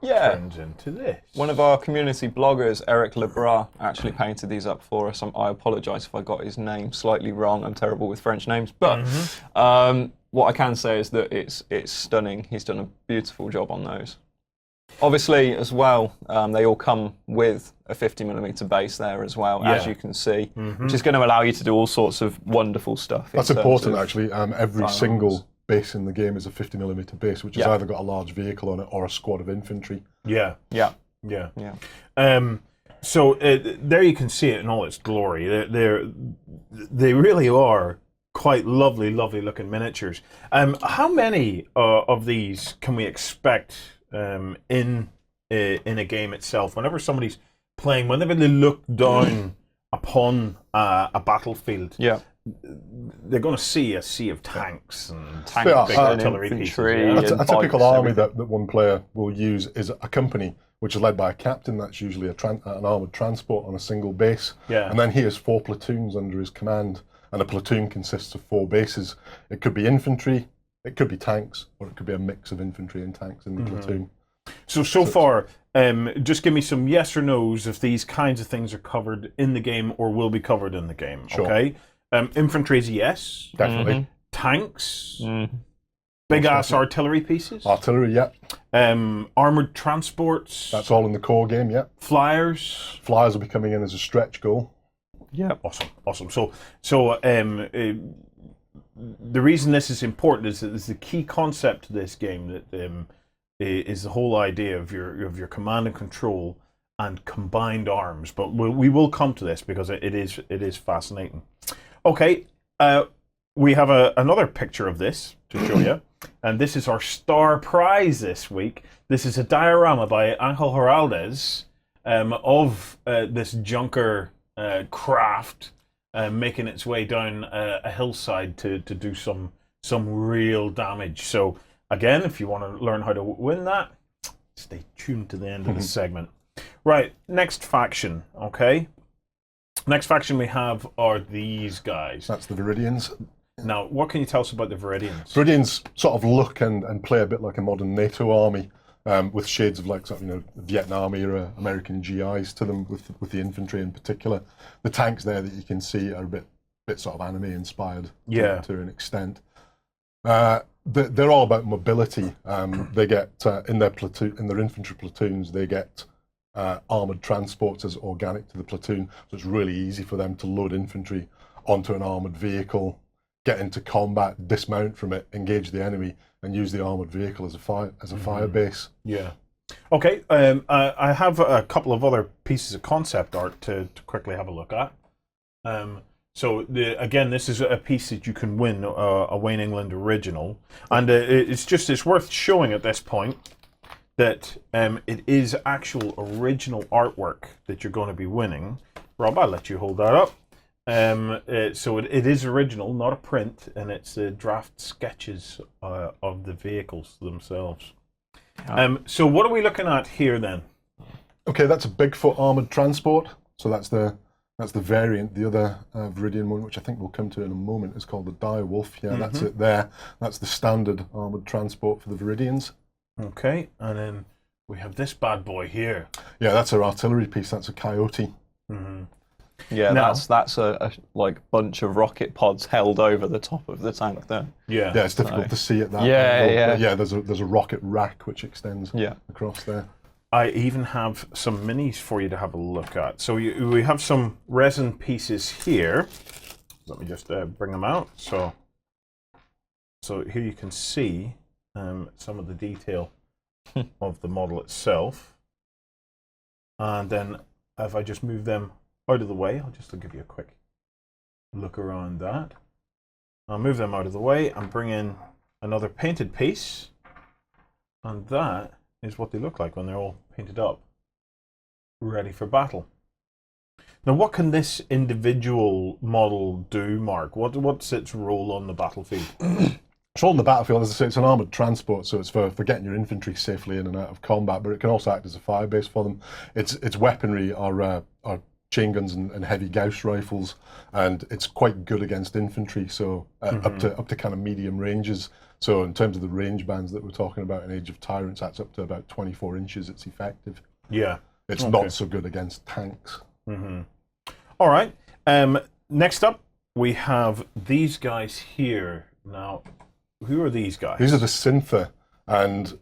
turns into this. One of our community bloggers, Eric Lebras, actually painted these up for us. I apologise if I got his name slightly wrong. I'm terrible with French names. But what I can say is that it's stunning. He's done a beautiful job on those. Obviously, as well, they all come with a 50mm base there as well, as you can see, which is going to allow you to do all sorts of wonderful stuff. That's important, actually. Every single base in the game is a 50mm base, which has either got a large vehicle on it or a squad of infantry. Yeah. Yeah. So there you can see it in all its glory. They really are quite lovely looking miniatures. How many of these can we expect in a game itself? Whenever somebody's playing, whenever they look down upon a battlefield, they're going to see a sea of tanks and big artillery pieces. A typical army that one player will use is a company, which is led by a captain. That's usually an armoured transport on a single base. And then he has 4 platoons under his command, and a platoon consists of 4 bases. It could be infantry, It could be tanks, or it could be a mix of infantry and tanks in the platoon. So far, just give me some yes or no's if these kinds of things are covered in the game or will be covered in the game. Sure. Okay. Infantry is a yes. Definitely. Tanks. Big ass artillery pieces. Artillery, yeah. Armored transports. That's all in the core game, yeah. Flyers. Flyers will be coming in as a stretch goal. Yeah. Awesome. So the reason this is important is that this is the key concept to this game that is the whole idea of your command and control and combined arms. But we will come to this because it is fascinating. Okay, we have another picture of this to show you, and this is our star prize this week. This is a diorama by Angel Giraldez of this junker craft making its way down a hillside to do some real damage. So again, if you want to learn how to win that, stay tuned to the end of the segment. Right, next faction, okay? Next faction we have are these guys. That's the Viridians. Now, what can you tell us about the Viridians? Viridians sort of look and play a bit like a modern NATO army, with shades of like sort of, Vietnam era American GIs to them, with the infantry in particular. The tanks there that you can see are a bit sort of anime inspired, to an extent. They're all about mobility. They get in their infantry platoons, they get armored transports as organic to the platoon, so it's really easy for them to load infantry onto an armored vehicle, get into combat, dismount from it, engage the enemy, and use the armored vehicle as a fire base. Yeah. Okay. I have a couple of other pieces of concept art to quickly have a look at. So again, this is a piece that you can win, a Wayne England original, and it's worth showing at this point that it is actual original artwork that you're going to be winning. Rob, I'll let you hold that up. So it is original, not a print, and it's the draft sketches of the vehicles themselves. So what are we looking at here then? Okay, that's a Bigfoot armored transport. So that's the variant. The other Viridian one, which I think we'll come to in a moment, is called the Dire Wolf. Yeah, that's it there. That's the standard armored transport for the Viridians. Okay, and then we have this bad boy here. Yeah, that's our artillery piece. That's a Coyote. Yeah, Now- that's a like bunch of rocket pods held over the top of the tank there. Yeah. Yeah, it's difficult to see at that Yeah, angle, yeah. but yeah, there's a rocket rack which extends Yeah. across there. I even have some minis for you to have a look at. So we have some resin pieces here. Let me just bring them out. So here you can see some of the detail of the model itself. And then if I just move them out of the way, I'll just give you a quick look around that. I'll move them out of the way and bring in another painted piece. And that is what they look like when they're all painted up, ready for battle. Now, what can this individual model do, Mark? What's its role on the battlefield? So on the battlefield, as I say, it's an armoured transport, so it's for getting your infantry safely in and out of combat, but it can also act as a fire base for them. Its weaponry are chain guns and heavy Gauss rifles, and it's quite good against infantry, so up to kind of medium ranges. So in terms of the range bands that we're talking about in Age of Tyrants, that's up to about 24 inches it's effective. Yeah. It's not so good against tanks. All right. Next up, we have these guys here. Now, who are these guys? These are the Syntha, and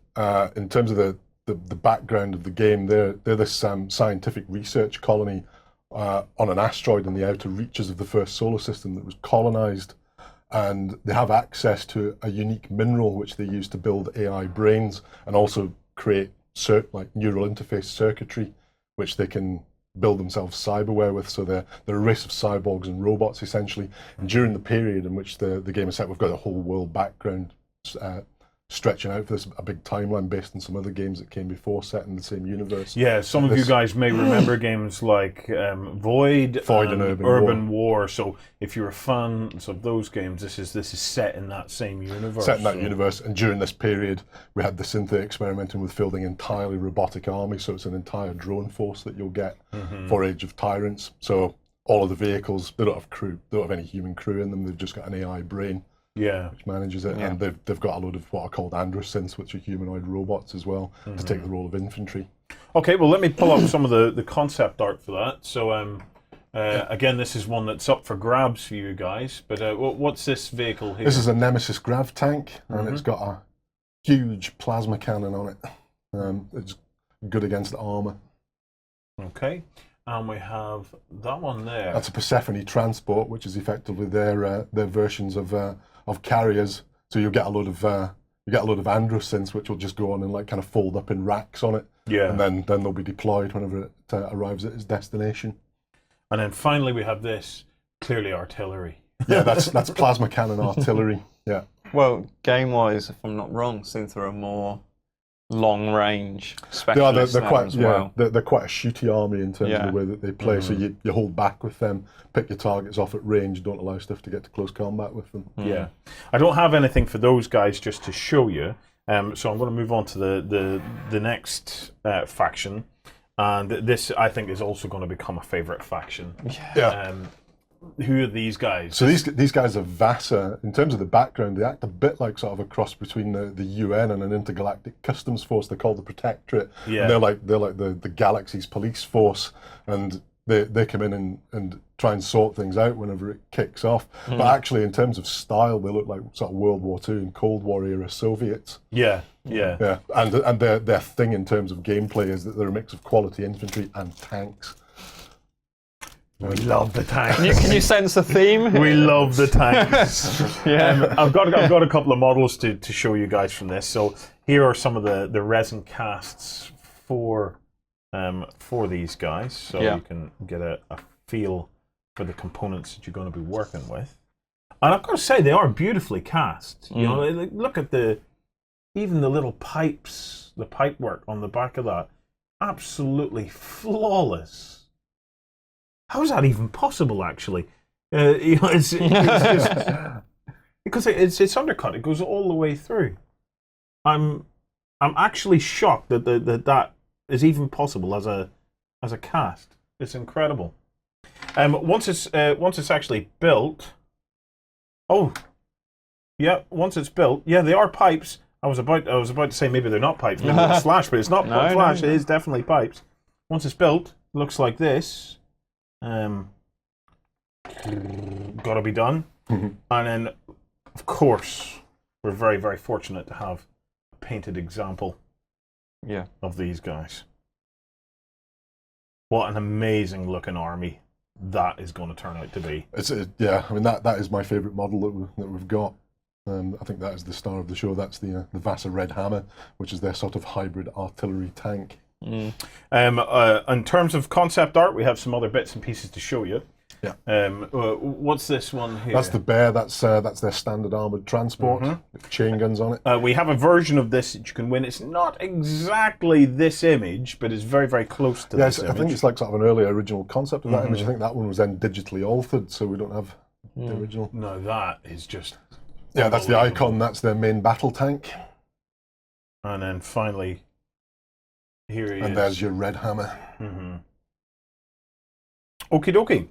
in terms of the background of the game, they're this scientific research colony on an asteroid in the outer reaches of the first solar system that was colonized, and they have access to a unique mineral which they use to build AI brains and also create neural interface circuitry which they can build themselves cyberware with. So they're a race of cyborgs and robots essentially. And during the period in which the game is set, we've got a whole world background stretching out for this, a big timeline based on some other games that came before set in the same universe. Yeah, some of you guys may remember games like Void and Urban War. So if you're a fan of those games, this is set in that same universe. Set in that universe, and during this period, we had the Syntha experimenting with building entirely robotic army, so it's an entire drone force that you'll get for Age of Tyrants. So all of the vehicles, they don't have crew, they don't have any human crew in them, they've just got an AI brain. Yeah. which manages it, and they've got a load of what are called androsynths, which are humanoid robots as well, to take the role of infantry. Okay, well, let me pull up some of the concept art for that. So, again, this is one that's up for grabs for you guys. But what's this vehicle here? This is a Nemesis grav tank, and it's got a huge plasma cannon on it. It's good against armor. Okay, and we have that one there. That's a Persephone transport, which is effectively their versions of carriers. So you get a load of androsynths, which will just go on and like kind of fold up in racks on it. Yeah. And then they'll be deployed whenever it arrives at its destination. And then finally we have this, clearly artillery. Yeah, that's plasma cannon artillery. Yeah. Well, game-wise, if I'm not wrong, Synth are a more long-range They're specialist quite as well. they're quite a shooty army in terms of the way that they play. So you hold back with them, pick your targets off at range, don't allow stuff to get to close combat with them. Yeah, I don't have anything for those guys just to show you. So I'm going to move on to the next faction, and this I think is also going to become a favorite faction. Yeah. Who are these guys? So these guys are Vasa. In terms of the background, they act a bit like sort of a cross between the UN and an intergalactic customs force. They're called the Protectorate. Yeah. And they're like the galaxy's police force, and they come in and try and sort things out whenever it kicks off. But actually, in terms of style, they look like sort of World War II and Cold War era Soviets. Yeah. Yeah, and their thing in terms of gameplay is that they're a mix of quality infantry and tanks. We love the tanks. Can you sense the theme? We love the tanks. Yeah. I've got a couple of models to show you guys from this. So here are some of the resin casts for these guys, so you can get a feel for the components that you're going to be working with. And I've got to say, they are beautifully cast. You know, look at even the little pipes, the pipe work on the back of that, absolutely flawless. How is that even possible, actually? You know, it's just, because it's undercut. It goes all the way through. I'm actually shocked that that is even possible as a cast. It's incredible. Once it's actually built. Oh, yeah. Once it's built, yeah, they are pipes. I was about to say maybe they're not pipes. Maybe it's flash, but it's not flash. No. It is definitely pipes. Once it's built, it looks like this. Got to be done. And then, of course, we're very, very fortunate to have a painted example of these guys. What an amazing looking army that is going to turn out to be. Yeah, I mean, that is my favourite model that we've got. I think that is the star of the show. That's the Vasa Red Hammer, which is their sort of hybrid artillery tank. In terms of concept art, we have some other bits and pieces to show you. Yeah. What's this one here? That's the Bear. That's their standard armoured transport with chain guns on it. We have a version of this that you can win. It's not exactly this image, but it's very, very close to this image. I think it's like sort of an early original concept of that image. I think that one was then digitally altered, so we don't have the original. No, that is just... Yeah, that's the icon. That's their main battle tank. And then finally... Here he is. And there's your Red Hammer. Okie dokie.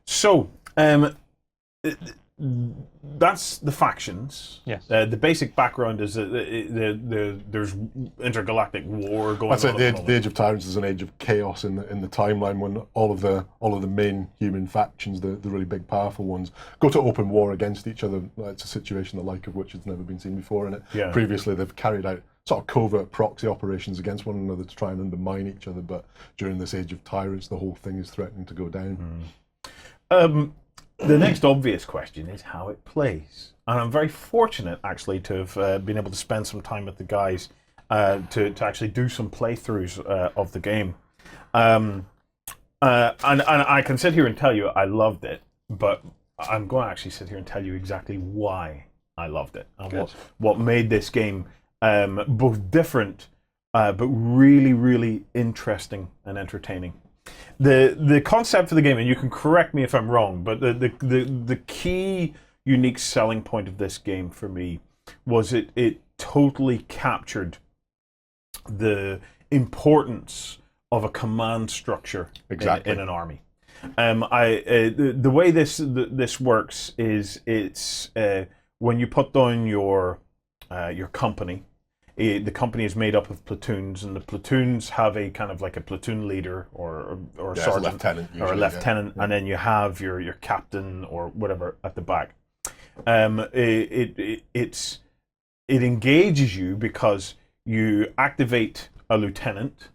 So, that's the factions. Yes. The basic background is that there's intergalactic war going on. That's it. The Age of Tyrants is an age of chaos in the timeline when all of the main human factions, the really big powerful ones, go to open war against each other. It's a situation the like of which has never been seen before in it. Yeah. Previously, they've carried out sort of covert proxy operations against one another to try and undermine each other, but during this Age of Tyrants, the whole thing is threatening to go down. The next obvious question is how it plays. And I'm very fortunate, actually, to have been able to spend some time with the guys to actually do some playthroughs of the game. And I can sit here and tell you I loved it, but I'm going to actually sit here and tell you exactly why I loved it and what made this game both different but really, really interesting and entertaining. The concept for the game, and you can correct me if I'm wrong, but the key unique selling point of this game for me was it totally captured the importance of a command structure in an army. The way this works is it's when you put down your company, the company is made up of platoons, and the platoons have a kind of like a platoon leader or a sergeant lieutenant or a usually, lieutenant, and then you have your captain or whatever at the back. It engages you because you activate a lieutenant,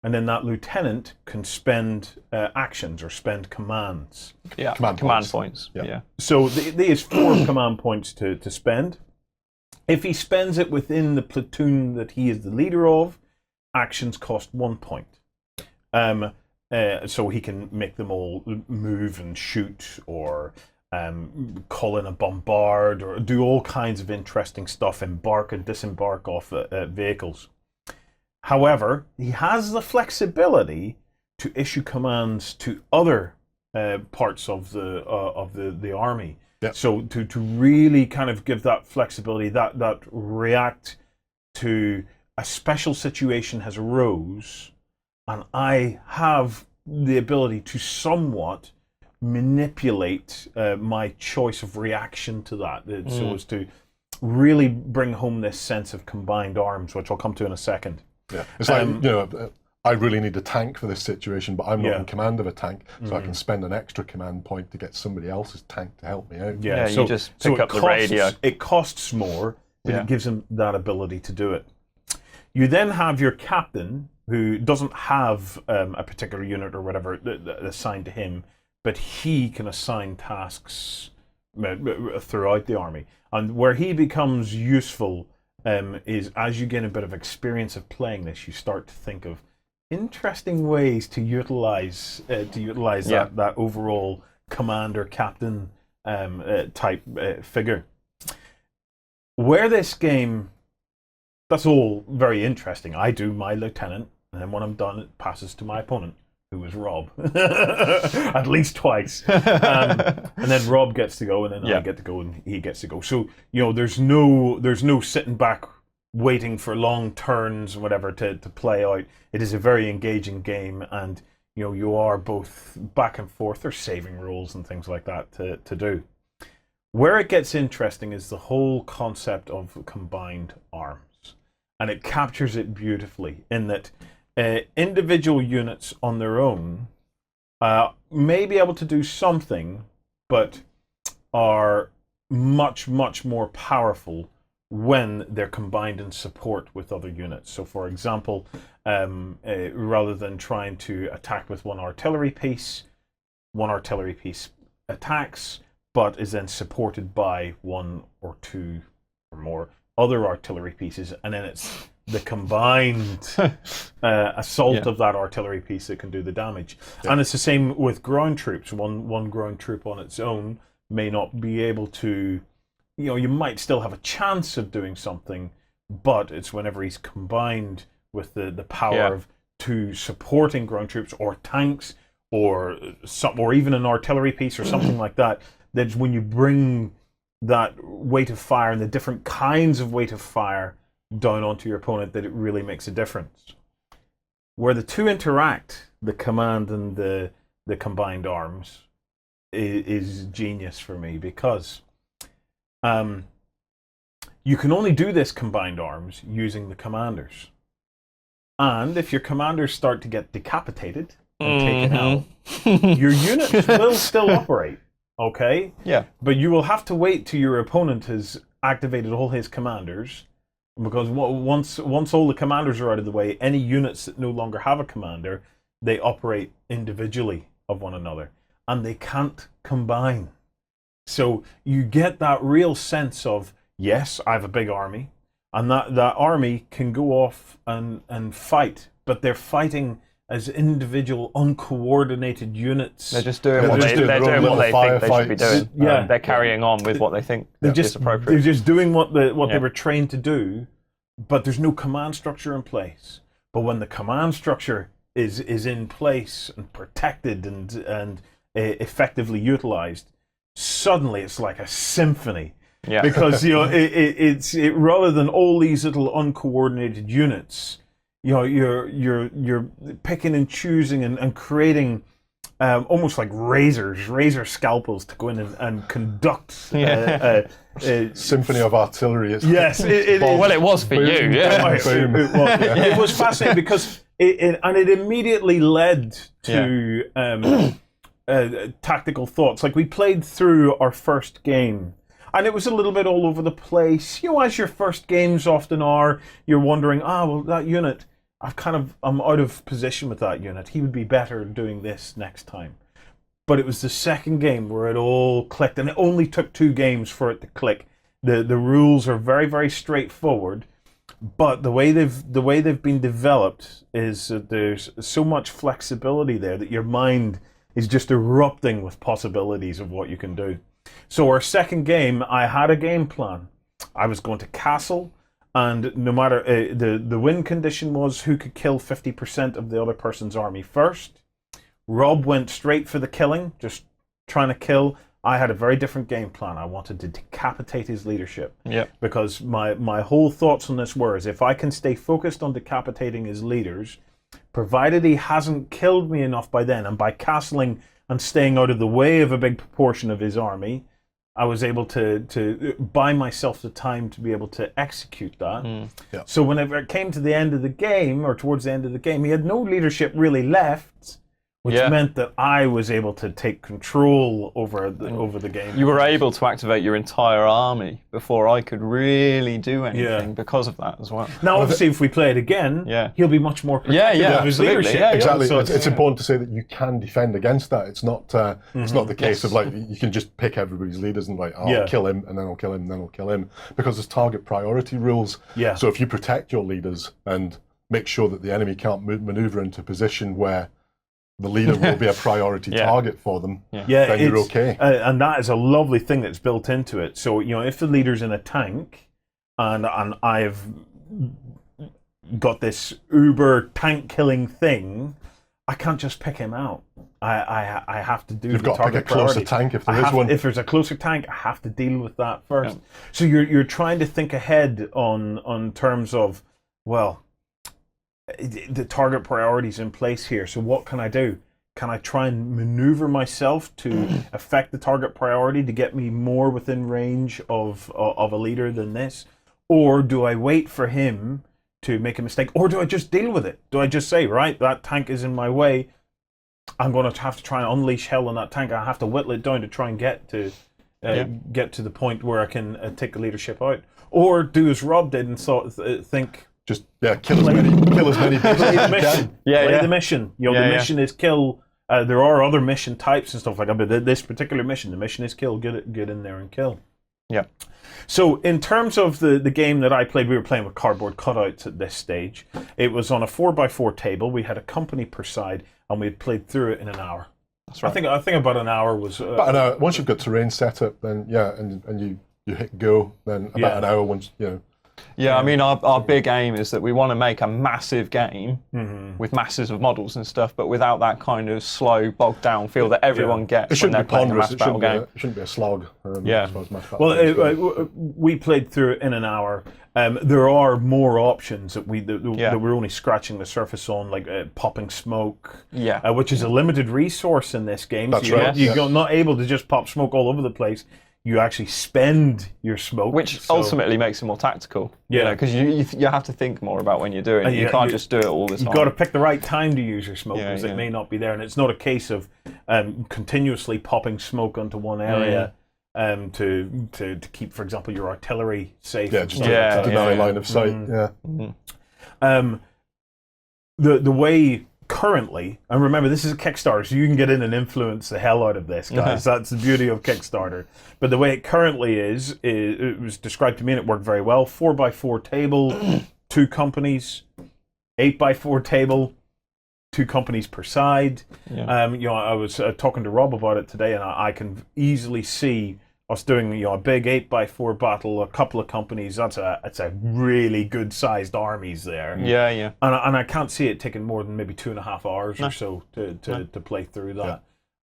and then that lieutenant can spend actions or spend commands. Yeah, Command points. Yeah. Yeah. So there is 4 command points to spend. If he spends it within the platoon that he is the leader of, actions cost 1 point. So he can make them all move and shoot, or call in a bombard, or do all kinds of interesting stuff, embark and disembark off vehicles. However, he has the flexibility to issue commands to other parts of the army. Yep. So to really kind of give that flexibility, that react to a special situation has arose, and I have the ability to somewhat manipulate my choice of reaction to that, so as to really bring home this sense of combined arms, which I'll come to in a second. Yeah, it's like, I really need a tank for this situation, but I'm not Yeah. in command of a tank, so I can spend an extra command point to get somebody else's tank to help me out. Yeah, you just pick up the radio. It costs more, but Yeah. it gives him that ability to do it. You then have your captain, who doesn't have a particular unit or whatever assigned to him, but he can assign tasks throughout the army. And where he becomes useful is as you gain a bit of experience of playing this, you start to think of interesting ways to utilize that overall commander captain type figure. Where this game, that's all very interesting. I do my lieutenant, and then when I'm done, it passes to my opponent, who is Rob, at least twice. And then Rob gets to go, and then I get to go, and he gets to go. So there's no sitting back waiting for long turns and whatever to play out. It is a very engaging game, and you are both back and forth. There's saving rules and things like that to do. Where it gets interesting is the whole concept of combined arms, and it captures it beautifully in that individual units on their own may be able to do something, but are much, much more powerful when they're combined in support with other units. So, for example, rather than trying to attack with one artillery piece attacks, but is then supported by 1 or 2 or more other artillery pieces, and then it's the combined assault of that artillery piece that can do the damage. Yeah. And it's the same with ground troops. One ground troop on its own may not be able to, you might still have a chance of doing something, but it's whenever he's combined with the power of 2 supporting ground troops or tanks or even an artillery piece or something like that, that's when you bring that weight of fire and the different kinds of weight of fire down onto your opponent, that it really makes a difference. Where the 2 interact, the command and the combined arms, is genius for me, because you can only do this combined arms using the commanders. And if your commanders start to get decapitated and taken out, your units will still operate, okay? Yeah. But you will have to wait till your opponent has activated all his commanders, because once all the commanders are out of the way, any units that no longer have a commander, they operate individually of one another, and they can't combine. So you get that real sense of, yes, I have a big army, and that army can go off and fight, but they're fighting as individual, uncoordinated units. They're just doing what they think they should be doing. Yeah. They're carrying on with what they think is appropriate. They're just doing what they were trained to do, but there's no command structure in place. But when the command structure is in place and protected and effectively utilized, suddenly it's like a symphony. Yeah. Because it's rather than all these little uncoordinated units, you're picking and choosing and creating almost like razor scalpels to go in and conduct Symphony of artillery. Yes, well, it was for you. Yeah. It was fascinating because it immediately led to tactical thoughts. Like, we played through our first game, and it was a little bit all over the place. You know, as your first games often are, you're wondering, well, that unit, I'm out of position with that unit. He would be better doing this next time. But it was the second game where it all clicked, and it only took 2 games for it to click. The rules are very, very straightforward, but the way they've been developed is that there's so much flexibility there that your mind is just erupting with possibilities of what you can do. So our second game, I had a game plan. I was going to castle, and no matter the win condition was who could kill 50% of the other person's army first. Rob went straight for the killing, just trying to kill. I had a very different game plan. I wanted to decapitate his leadership. Yep. Because my whole thoughts on this were, is if I can stay focused on decapitating his leaders, provided he hasn't killed me enough by then, and by castling and staying out of the way of a big proportion of his army, I was able to buy myself the time to be able to execute that. Yeah. So whenever it came to the end of the game, or towards the end of the game, he had no leadership really left, which meant that I was able to take control over the game. You were able to activate your entire army before I could really do anything because of that as well. Now, obviously, if we play it again, he'll be much more protective of his leadership. Yeah, exactly. So it's important to say that you can defend against that. It's not the case of like you can just pick everybody's leaders and like, I'll kill him, and then I'll kill him, and then I'll kill him, because there's target priority rules. Yeah. So if you protect your leaders and make sure that the enemy can't maneuver into a position where the leader will be a priority target for them, then you're okay. And that is a lovely thing that's built into it. So, you know, if the leader's in a tank, and I've got this uber tank killing thing, I can't just pick him out. I have to do You've the got to pick target a closer priorities. tank if there is one. If there's a closer tank, I have to deal with that first. So you're trying to think ahead on terms of, well, the target priorities in place here. So what can I do? Can I try and maneuver myself to affect the target priority to get me more within range of a leader than this? Or do I wait for him to make a mistake? Or do I just deal with it? Do I just say, right, that tank is in my way, I'm going to have to try and unleash hell on that tank. I have to whittle it down to try and get to the point where I can take the leadership out? Or do as Rob did and think, just kill as many people as you the mission. can. Play the mission. You know, the mission is kill. There are other mission types and stuff like that, but this particular mission, the mission is kill. Get in there and kill. Yeah. So in terms of the game that I played, we were playing with cardboard cutouts at this stage. It was on a 4x4 table. We had a company per side, and we had played through it in an hour. That's right. I think about an hour was. About an hour. Once you've got terrain set up, then and you hit go, then about an hour once Yeah, I mean, our big aim is that we want to make a massive game with masses of models and stuff, but without that kind of slow, bogged down feel that everyone gets It shouldn't when be they're playing a ponderous. mass battle game. It shouldn't be a slog. Yeah. Well, we played through it in an hour. There are more options that we're only scratching the surface on, like popping smoke, which is a limited resource in this game. That's so right. You're not able to just pop smoke all over the place. You actually spend your smoke, which ultimately makes it more tactical. Yeah, because you have to think more about when you're doing it. You can't just do it all the time. You've got to pick the right time to use your smoke, because it may not be there, and it's not a case of continuously popping smoke onto one area to keep, for example, your artillery safe. Yeah, just to deny line of sight. The way currently, and remember, this is a Kickstarter, so you can get in and influence the hell out of this, guys. That's the beauty of Kickstarter. But the way it currently is, it was described to me, and it worked very well. 4x4 table, 2 companies. 8x4 table, 2 companies per side. I was talking to Rob about it today, and I can easily see us doing a big 8x4 battle, a couple of companies. That's a really good sized armies there. And I can't see it taking more than maybe 2.5 hours or so to play through that.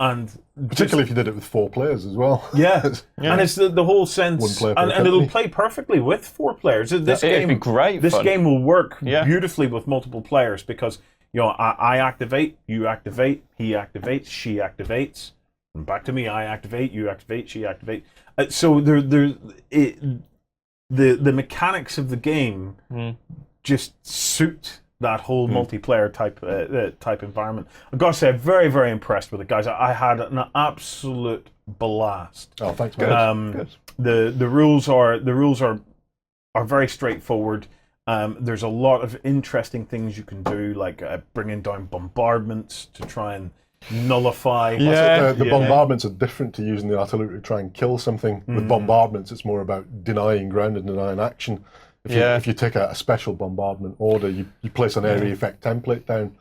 And particularly if you did it with 4 players as well. And it's the whole sense, and it'll play perfectly with 4 players. This game, it'd be great. This game will work beautifully with multiple players, because You know, I activate, you activate, he activates, she activates, and back to me. I activate, you activate, she activate. So the mechanics of the game just suit that whole multiplayer type environment. I've got to say, I'm very, very impressed with it, guys. I had an absolute blast. Oh, thanks, man. The rules are very straightforward. There's a lot of interesting things you can do, like bringing down bombardments to try and nullify. The bombardments are different to using the artillery to try and kill something. With bombardments, it's more about denying ground and denying action. If you take a special bombardment order, you place an area effect template down,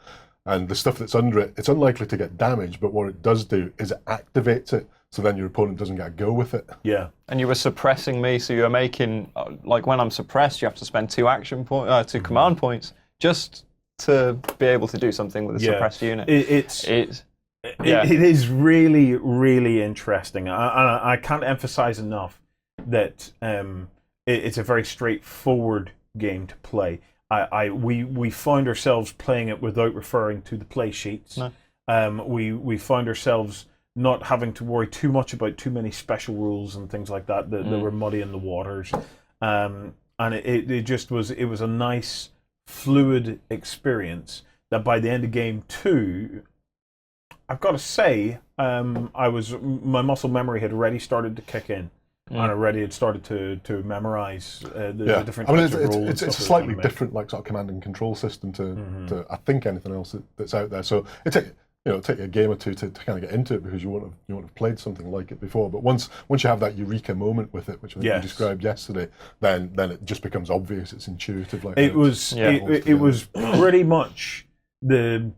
and the stuff that's under it, it's unlikely to get damaged, but what it does do is it activates it, so then your opponent doesn't get a go with it. Yeah. And you were suppressing me, so you were making, like when I'm suppressed, you have to spend 2 command points just to be able to do something with a suppressed unit. It is really, really interesting. I can't emphasize enough that it's a very straightforward game to play. We find ourselves playing it without referring to the play sheets. No. We find ourselves not having to worry too much about too many special rules and things like that that were muddying the waters. And it was a nice, fluid experience that by the end of game 2, I've got to say, my muscle memory had already started to kick in. And already had started to memorize the different types of rules. It's a slightly different sort of command and control system to I think anything else that's out there. So it'll take a game or two to kind of get into it, because you won't have played something like it before. But once you have that eureka moment with it, which I think you described yesterday, then it just becomes obvious. It's intuitive. It was pretty much the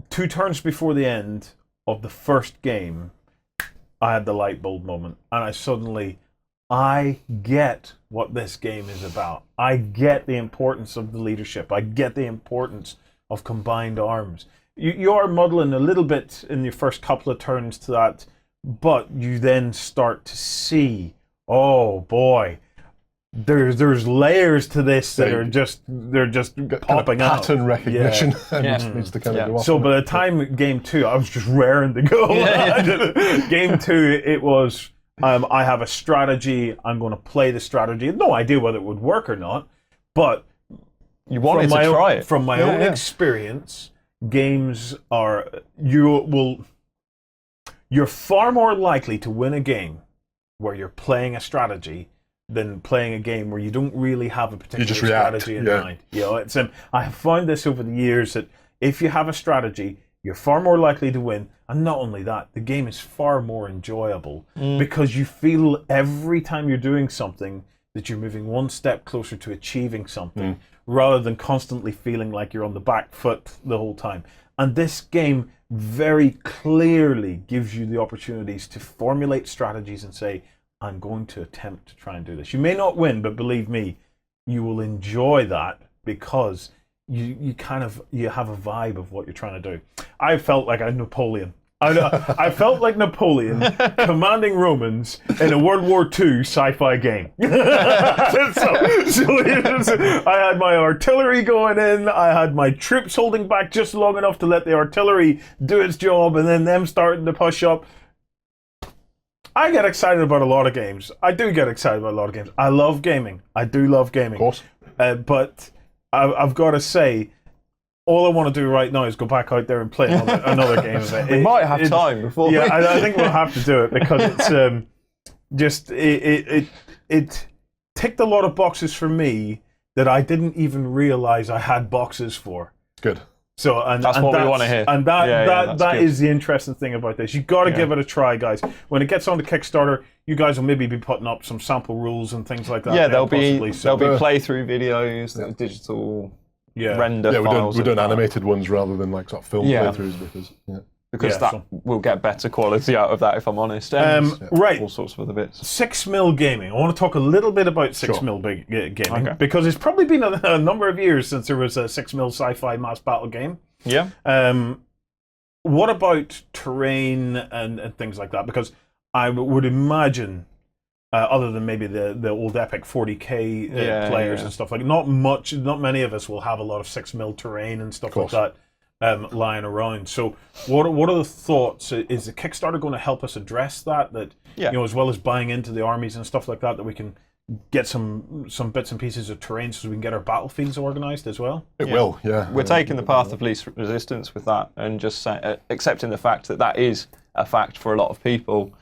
2 turns before the end of the first game. I had the light bulb moment, and I get what this game is about. I get the importance of the leadership. I get the importance of combined arms. You are muddling a little bit in your first couple of turns to that, but you then start to see, oh boy, there's layers to this that are just popping out. Pattern recognition needs to kind of go off. So by the time game 2, I was just raring to go. Game 2, it was I have a strategy. I'm going to play the strategy. No idea whether it would work or not, but you wanted to try it. From my own experience, games are you're far more likely to win a game where you're playing a strategy than playing a game where you don't really have a particular strategy in mind. You know, I have found this over the years that if you have a strategy, you're far more likely to win. And not only that, the game is far more enjoyable because you feel every time you're doing something that you're moving one step closer to achieving something rather than constantly feeling like you're on the back foot the whole time. And this game very clearly gives you the opportunities to formulate strategies and say, I'm going to attempt to try and do this. You may not win, but believe me, you will enjoy that because you have a vibe of what you're trying to do. I felt like Napoleon. I felt like Napoleon commanding Romans in a World War II sci-fi game. So I had my artillery going in, I had my troops holding back just long enough to let the artillery do its job, and then them starting to push up. I get excited about a lot of games. I do get excited about a lot of games. I love gaming. I do love gaming. Of course. But I've got to say, all I want to do right now is go back out there and play another game of it. We might have time before. Yeah, I think we'll have to do it because it's it ticked a lot of boxes for me that I didn't even realize I had boxes for. Good. So that's what we want to hear. And that is the interesting thing about this. You've got to give it a try, guys. When it gets on the Kickstarter, you guys will maybe be putting up some sample rules and things like that. Yeah, there'll be playthrough videos, digital render files. We're doing animated ones rather than like sort of film playthroughs because that will get better quality out of that, if I'm honest. Right. All sorts of other bits. 6mm gaming. I want to talk a little bit about 6mm gaming because it's probably been a number of years since there was a 6mm sci-fi mass battle game. Yeah. What about terrain and things like that? Because I would imagine, other than maybe the old Epic 40k players and stuff like that, not many of us will have a lot of 6mm terrain and stuff like that lying around. So what are the thoughts? Is the Kickstarter going to help us address that? Yeah. As well as buying into the armies and stuff like that we can get some bits and pieces of terrain so we can get our battlefields organised as well? It will, yeah. We're taking the path of least resistance with that, and just accepting the fact that that is a fact for a lot of people.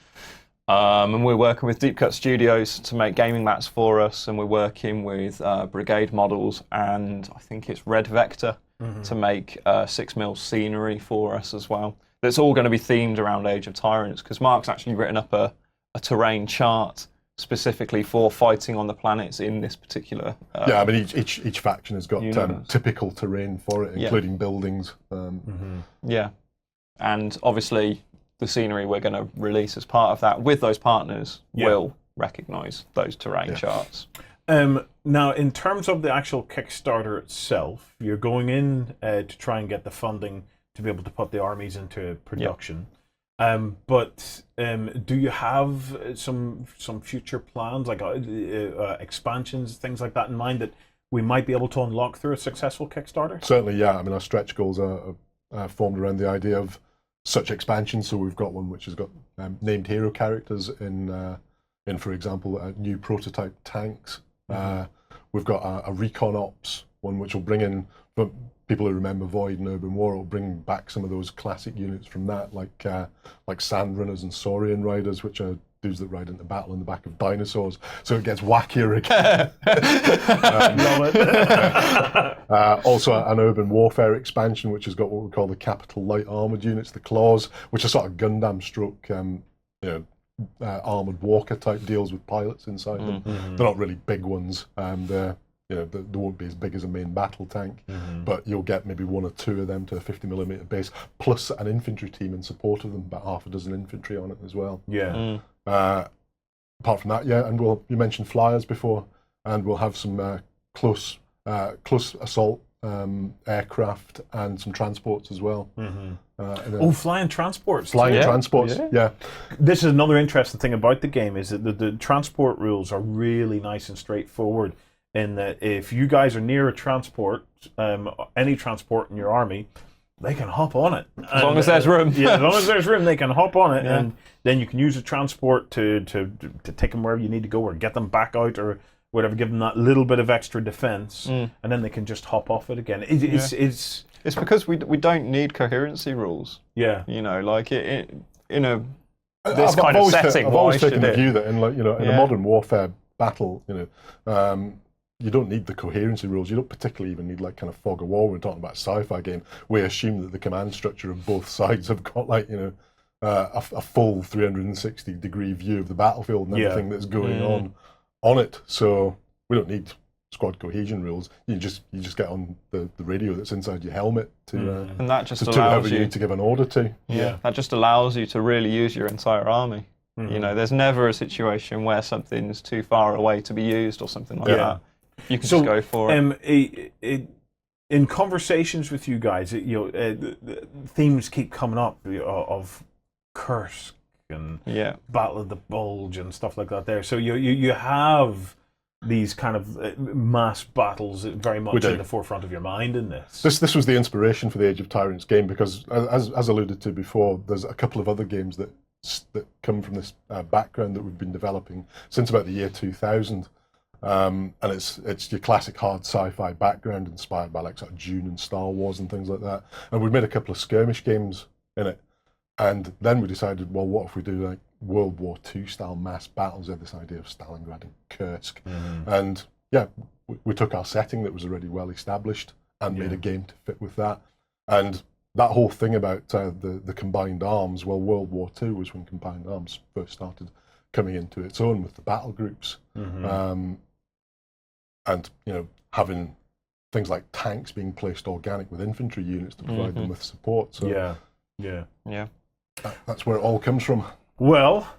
And we're working with Deep Cut Studios to make gaming mats for us, and we're working with Brigade Models, and I think it's Red Vector to make 6mm scenery for us as well. That's all going to be themed around Age of Tyrants, because Mark's actually written up a terrain chart specifically for fighting on the planets in this particular yeah, I mean, each faction has got typical terrain for it, including buildings. Yeah, and obviously the scenery we're going to release as part of that with those partners will recognise those terrain charts. Now, in terms of the actual Kickstarter itself, you're going in to try and get the funding to be able to put the armies into production. But do you have some future plans, like expansions, things like that in mind that we might be able to unlock through a successful Kickstarter? Certainly, yeah. I mean, our stretch goals are formed around the idea of such expansions. So we've got one which has got named hero characters in, for example, new prototype tanks. We've got a recon ops one which will bring in, for people who remember Void and Urban War, will bring back some of those classic units from that, like Sand Runners and Saurian Riders, which are dudes that ride into battle in the back of dinosaurs. So it gets wackier again. Love it. Also, an Urban Warfare expansion, which has got what we call the Capital Light Armoured Units, the Claws, which are sort of Gundam stroke, armoured walker type deals with pilots inside them. They're not really big ones. They won't be as big as a main battle tank, but you'll get maybe one or two of them to a 50mm base, plus an infantry team in support of them, about half a dozen infantry on it as well. Yeah. Apart from that, and you mentioned flyers before, and we'll have some close assault aircraft and some transports as well. Flying transports. Flying transports, yeah. This is another interesting thing about the game, is that the transport rules are really nice and straightforward, in that if you guys are near a transport, any transport in your army, they can hop on it. As long as there's room. As long as there's room, they can hop on it, and then you can use the transport to take them wherever you need to go, or get them back out, or whatever, give them that little bit of extra defense, and then they can just hop off it again. It's because we don't need coherency rules. Yeah. Like in a I've always taken the view that in a modern warfare battle, you don't need the coherency rules. You don't particularly even need kind of fog of war. We're talking about a sci-fi game. We assume that the command structure of both sides have got a full 360-degree view of the battlefield and everything that's going on it. So we don't need squad cohesion rules. You just get on the radio that's inside your helmet to and that just allows you to give an order to. That just allows you to really use your entire army. There's never a situation where something's too far away to be used or something like that. You can just go for it. In conversations with you guys, themes keep coming up of Kursk and Battle of the Bulge and stuff like that there. So you have these kind of mass battles very much in the forefront of your mind in this. This was the inspiration for the Age of Tyrants game, because as alluded to before, there's a couple of other games that come from this background that we've been developing since about the year 2000. And it's your classic hard sci-fi background inspired by sort of Dune and Star Wars and things like that. And we made a couple of skirmish games in it. And then we decided, well, what if we do World War II style mass battles? We had this idea of Stalingrad and Kursk. And we took our setting that was already well established and made a game to fit with that. And that whole thing about the combined arms, well, World War II was when combined arms first started coming into its own with the battle groups. And having things like tanks being placed organic with infantry units to provide them with support. So that's where it all comes from. Well,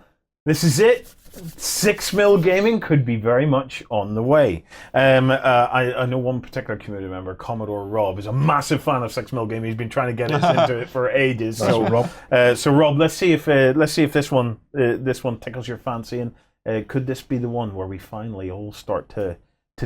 this is it. 6mm gaming could be very much on the way. I know one particular community member, Commodore Rob, is a massive fan of 6mm gaming. He's been trying to get us into it for ages. So Rob, let's see if this one tickles your fancy, and could this be the one where we finally all start to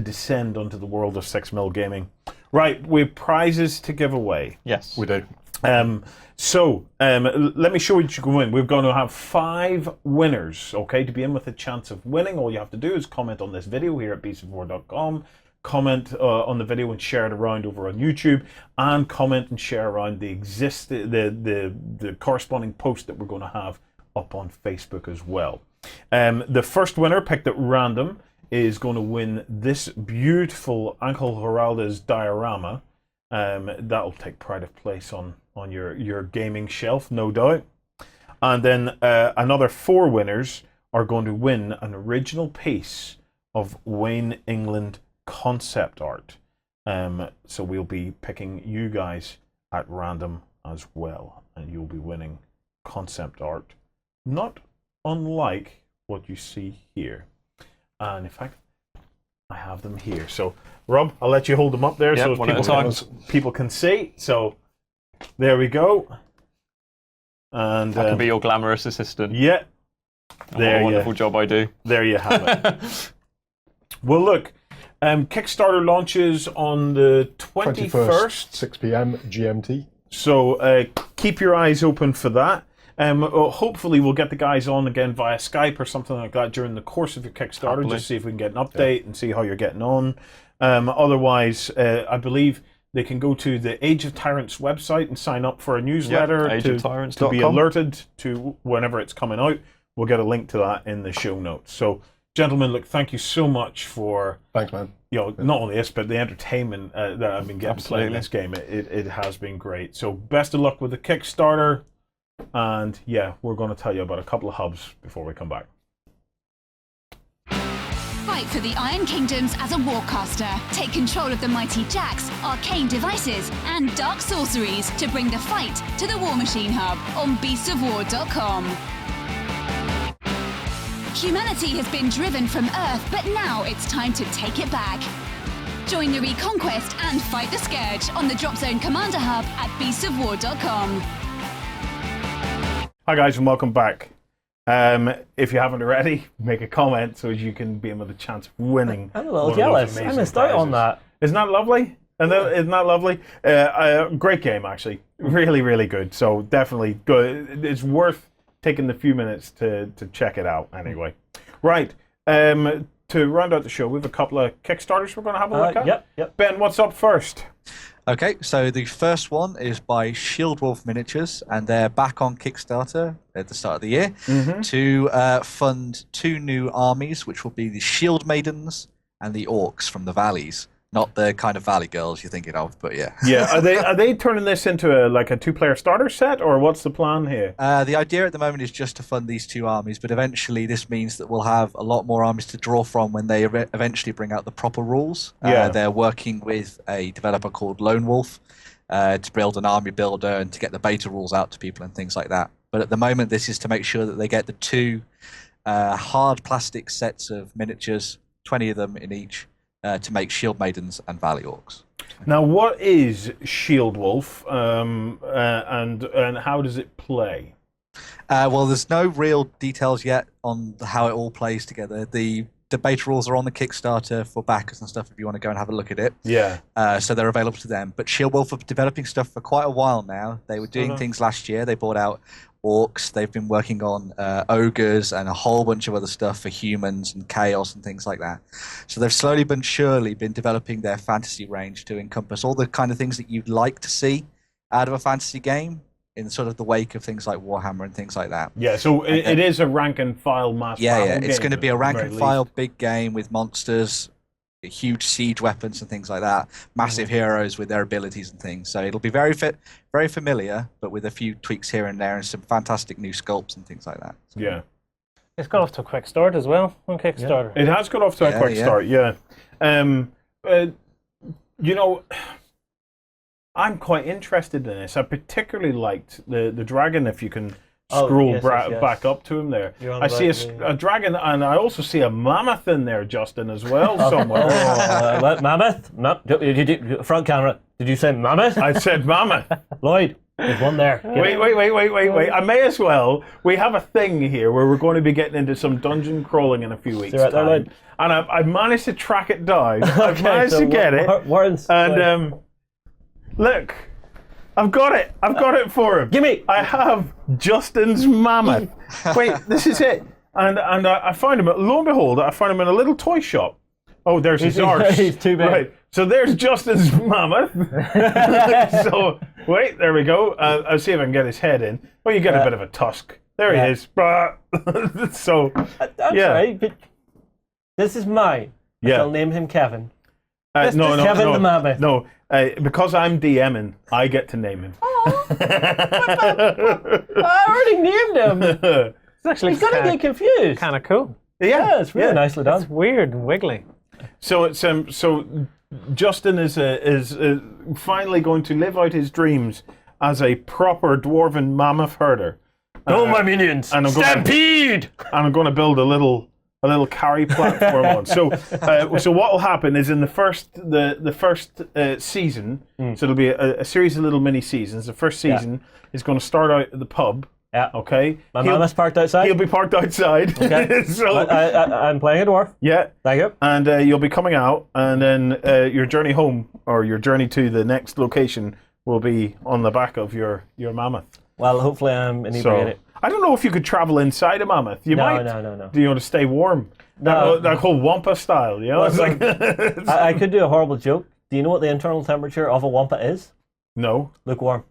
descend onto the world of 6mm gaming? Right, we have prizes to give away. Yes. We do. Let me show you what you can win. We're going to have 5 winners, okay? To be in with a chance of winning, all you have to do is comment on this video here at beastsofwar.com, comment on the video and share it around over on YouTube, and comment and share around the corresponding post that we're going to have up on Facebook as well. The first winner, picked at random, is going to win this beautiful Giraldez diorama. That'll take pride of place on your gaming shelf, no doubt. And then another 4 winners are going to win an original piece of Wayne England concept art. So we'll be picking you guys at random as well, and you'll be winning concept art, not unlike what you see here. And in fact, I have them here. So Rob, I'll let you hold them up there so people can see. So there we go. And I can be your glamorous assistant. Yeah. What a wonderful job I do. There you have it. Well, look, Kickstarter launches on the 21st. 6 p.m. GMT. So keep your eyes open for that. Hopefully we'll get the guys on again via Skype or something like that during the course of your Kickstarter, just see if we can get an update and see how you're getting on. Otherwise, I believe they can go to the Age of Tyrants website and sign up for a newsletter to be alerted to whenever it's coming out. We'll get a link to that in the show notes. So, gentlemen, look, thank you so much for thanks, man. Not only this, but the entertainment that I've been getting playing this game. It has been great. So, best of luck with the Kickstarter. And yeah, we're going to tell you about a couple of hubs before we come back. Fight for the Iron Kingdoms as a warcaster. Take control of the mighty jacks, arcane devices, and dark sorceries to bring the fight to the Warmachine Hub on beastsofwar.com. Humanity has been driven from Earth, but now it's time to take it back. Join the Reconquest and fight the Scourge on the Drop Zone Commander Hub at beastsofwar.com. Hi guys, and welcome back. If you haven't already, make a comment so you can be in with a chance of winning. I'm a little jealous. I missed out on that. Isn't that lovely? Isn't that lovely? Great game, actually. Really, really good. So definitely good. It's worth taking the few minutes to check it out anyway. Right. To round out the show, we have a couple of Kickstarters we're going to have a look at. Yep. Ben, what's up first? Okay, so the first one is by Shield Wolf Miniatures, and they're back on Kickstarter at the start of the year to fund 2 new armies, which will be the Shield Maidens and the Orcs from the Valleys. Not the kind of Valley Girls you're thinking of, but yeah. Yeah, are they turning this into a 2-player starter set, or what's the plan here? The idea at the moment is just to fund these 2 armies, but eventually this means that we'll have a lot more armies to draw from when they eventually bring out the proper rules. They're working with a developer called Lone Wolf to build an army builder and to get the beta rules out to people and things like that. But at the moment, this is to make sure that they get the 2 hard plastic sets of miniatures, 20 of them in each, to make Shield Maidens and Valley Orcs. Now, what is Shield Wolf, and how does it play? Well, there's no real details yet on how it all plays together. The beta rules are on the Kickstarter for backers and stuff if you want to go and have a look at it. Yeah. So they're available to them. But Shield Wolf are developing stuff for quite a while now. They were doing things last year. They brought out Orcs. They've been working on ogres and a whole bunch of other stuff for humans and chaos and things like that. So they've slowly but surely been developing their fantasy range to encompass all the kind of things that you'd like to see out of a fantasy game in sort of the wake of things like Warhammer and things like that. Yeah, so it is a rank and file mass battle game. It's going to be a rank and file big game with monsters, huge siege weapons and things like that, massive heroes with their abilities and things. So it'll be very familiar, but with a few tweaks here and there and some fantastic new sculpts and things like that. So. Yeah. It's got off to a quick start as well on Kickstarter. It has got off to a quick start, yeah. I'm quite interested in this. I particularly liked the dragon, if you can scroll back up to him there. I see a dragon, and I also see a mammoth in there, Justin, as well, somewhere. What, mammoth? Front camera. Did you say mammoth? I said mammoth. Lloyd, There's one there. Get Wait, it? wait. I may as well. We have a thing here where we're going to be getting into some dungeon crawling in a few weeks' right there, time. lad. And I've managed to track it down. I've managed so to get it. Warren's And look, I've got it. I've got it for him. Gimme! I have Justin's mammoth. Wait, this is it. And I found him, lo and behold, I found him in a little toy shop. Oh, there's his arse. He's too big. Right. So there's Justin's mammoth. So, wait, there we go. I'll see if I can get his head in. Oh, you get a bit of a tusk. There he is. So, That's yeah. right. But this is mine. Yeah. I'll name him Kevin. No, Kevin the mammoth. No, because I'm DMing, I get to name him. I already named him. It's actually He's gonna get confused. kind of cool. Yeah, it's really nicely done. It's weird and wiggly. So it's so Justin is finally going to live out his dreams as a proper dwarven mammoth herder. Oh, my minions! And I'm gonna- Stampede! And I'm going to build a little carry platform on. So what will happen is in the first season, so it'll be a series of little mini seasons. The first season is going to start out at the pub. Yeah. Okay. My mammoth's parked outside. He'll be parked outside. Okay. So I'm playing a dwarf. yeah. Thank you. And you'll be coming out, and then your journey home or your journey to the next location will be on the back of your mammoth. Well, hopefully I'm inebriated. So I don't know if you could travel inside a mammoth. You might. No. Do you want to stay warm? No. That whole Wampa style, you know? Well, It's like, I could do a horrible joke. Do you know what the internal temperature of a wampa is? no. Lukewarm.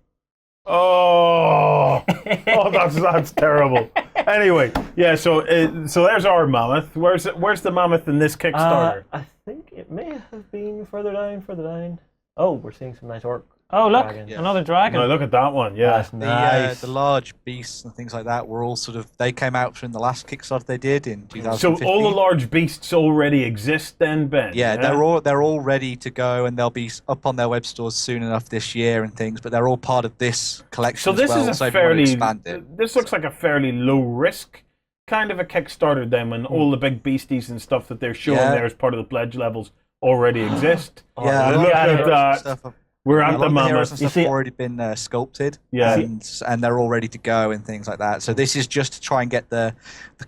Oh, that's terrible. Anyway, yeah. So there's our mammoth. Where's the mammoth in this Kickstarter? I think it may have been further down. Oh, we're seeing some nice orc. Oh, look, Dragon. another dragon. No, look at that one. Yeah. That's nice. The large beasts and things like that were all they came out from the last Kickstarter they did in 2015. So all the large beasts already exist then, Ben? Yeah, they're all ready to go, and they'll be up on their web stores soon enough this year and things. But they're all part of this collection. So this as well, is so a if you want to fairly. expand it. This looks like a fairly low risk kind of a Kickstarter then, when all the big beasties and stuff that they're showing there as part of the pledge levels already exist. Yeah, look at that. Stuff. We're A at lot the of the heroes mammoth. and stuff have already been sculpted, Yeah. and they're all ready to go and things like that. So this is just to try and get the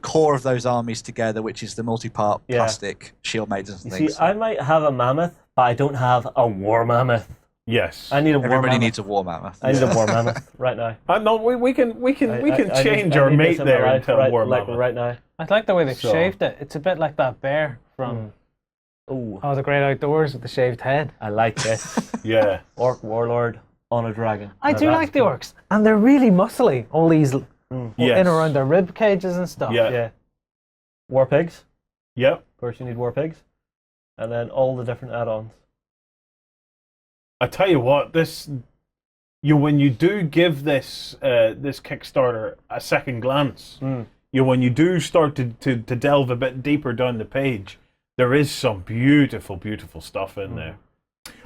core of those armies together, which is the multi-part plastic shield maidens and You things. see, I might have a mammoth, but I don't have a war mammoth. Yes. I need a war Everybody mammoth. needs a war mammoth. I need a war mammoth right now. No, we can I change need our this mate in my there life into a right, war like mammoth. right now. I like the way they've So- shaved it. It's a bit like that bear from Oh, The Great Outdoors with the shaved head. I like this. Yeah. Orc warlord on a dragon. I Now do that's like the cool. orcs, and they're really muscly. All these Yes. in around their rib cages and stuff. Yeah. Yeah. War pigs. Yep. Of course, you need war pigs, and then all the different add-ons. I tell you what, when you do give this Kickstarter a second glance, when you do start to delve a bit deeper down the page, there is some beautiful, beautiful stuff in there.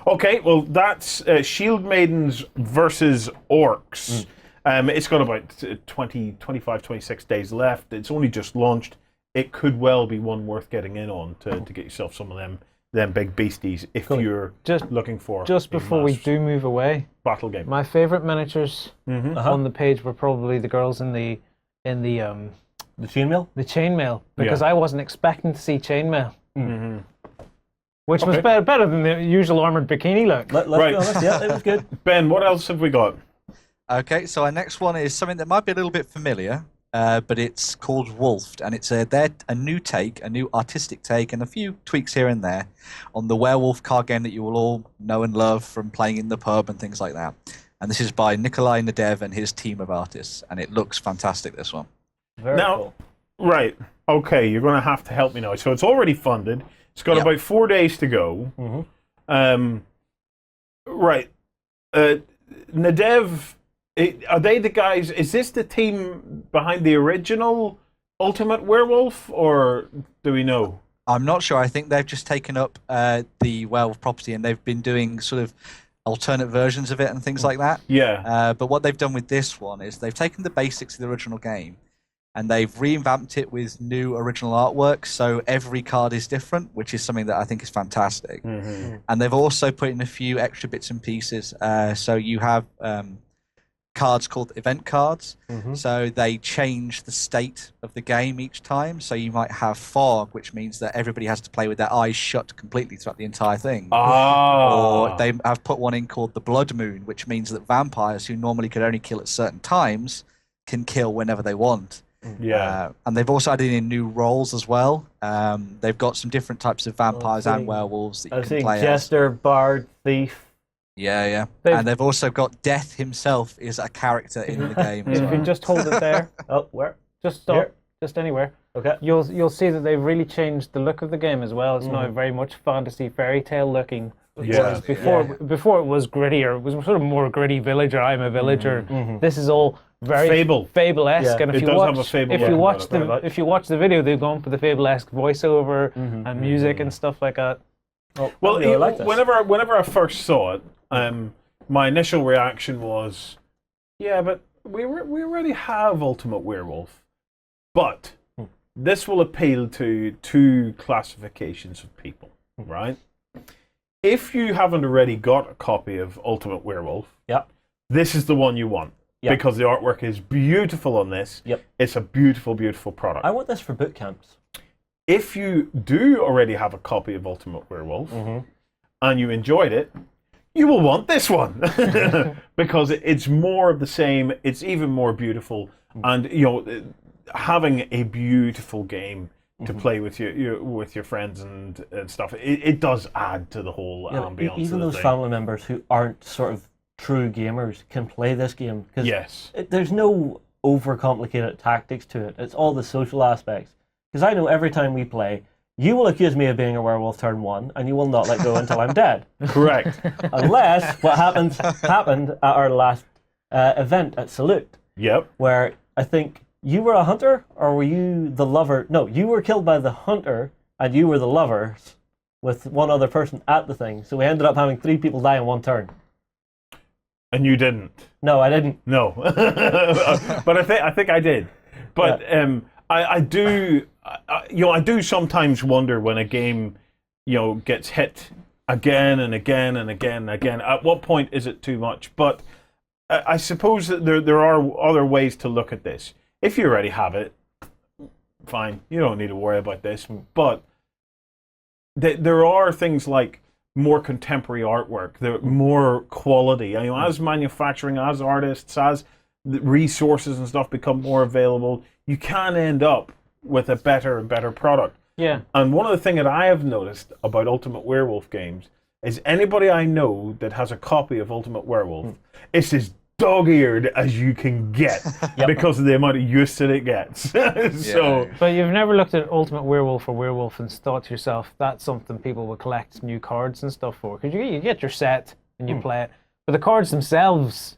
Okay, well, that's Shield Maidens versus Orcs. It's got about 25, 26 days left. It's only just launched. It could well be one worth getting in on to get yourself some of them big beasties if you're Just looking for Just a before we master do move away, battle game. my favorite miniatures Uh-huh. on the page were probably the girls in the The chainmail. chainmail, because Yeah. I wasn't expecting to see chainmail, Mm-hmm. which was Okay. better than the usual armored bikini look. Let's Right. be honest, yeah, it was good. Ben, what else have we got? Okay, so our next one is something that might be a little bit familiar, but it's called Wolfed, and it's a new artistic take, and a few tweaks here and there on the werewolf card game that you will all know and love from playing in the pub and things like that. And this is by Nikolai Nadev and his team of artists, and it looks fantastic, this one. Very Now- cool. Right. Okay, you're going to have to help me now. So it's already funded. It's got Yep. about 4 days to go. Right. Nadev, are they the guys? Is this the team behind the original Ultimate Werewolf, or do we know? I'm not sure. I think they've just taken up the werewolf property, and they've been doing sort of alternate versions of it and things like that. Yeah. But what they've done with this one is they've taken the basics of the original game and they've revamped it with new original artwork. So every card is different, which is something that I think is fantastic. And they've also put in a few extra bits and pieces. So you have cards called event cards. So they change the state of the game each time. So you might have fog, which means that everybody has to play with their eyes shut completely throughout the entire thing. Or they have put one in called the Blood Moon, which means that vampires who normally could only kill at certain times can kill whenever they want. And they've also added in new roles as well. They've got some different types of vampires and werewolves that you can play Jester, Bard, Thief. Yeah. And they've also got Death himself is a character in the game as If well. you just hold it there, Where? just stop, Here? just anywhere. Okay. You'll see that they've really changed the look of the game as well. It's now very much fantasy fairy tale looking. Yeah. Before it was grittier. It was sort of more gritty villager. I'm a villager. This is all very Fable-esque. Yeah. And if It you does watch, have a Fable if you look watch about it, the if you watch the video, they've gone for the Fable-esque voiceover and music and stuff like that. Well, I like this. whenever I first saw it, my initial reaction was, yeah, but we already have Ultimate Werewolf. But this will appeal to two classifications of people, right? If you haven't already got a copy of Ultimate Werewolf, this is the one you want. Because the artwork is beautiful on this. It's a beautiful, beautiful product. I want this for boot camps. If you do already have a copy of Ultimate Werewolf and you enjoyed it, you will want this one because it's more of the same. It's even more beautiful, and having a beautiful game to play with your friends and stuff. It does add to the whole ambience. Even of the those thing. family members who aren't sort of true gamers can play this game because there's no overcomplicated tactics to it. It's all the social aspects. Because I know every time we play, you will accuse me of being a werewolf turn 1, and you will not let go until I'm dead. Correct. Unless what happened at our last event at Salute. Yep. Where I think you were a hunter, or were you the lover? No, you were killed by the hunter, and you were the lovers with one other person at the thing. So we ended up having 3 people die in one turn. And you didn't. No, I didn't. No. But I think I did. But I do. I do sometimes wonder when a game, gets hit again and again and again and again. At what point is it too much? But I suppose that there are other ways to look at this. If you already have it, fine. You don't need to worry about this. But there are things like more contemporary artwork, more quality. As manufacturing, as artists, as the resources and stuff become more available, you can end up with a better and better product. Yeah. And one of the things that I have noticed about Ultimate Werewolf games is anybody I know that has a copy of Ultimate Werewolf, it's as dog-eared as you can get because of the amount of use that it gets. So, But you've never looked at Ultimate Werewolf or Werewolf and thought to yourself, that's something people will collect new cards and stuff for. Because you get your set and you play it. But the cards themselves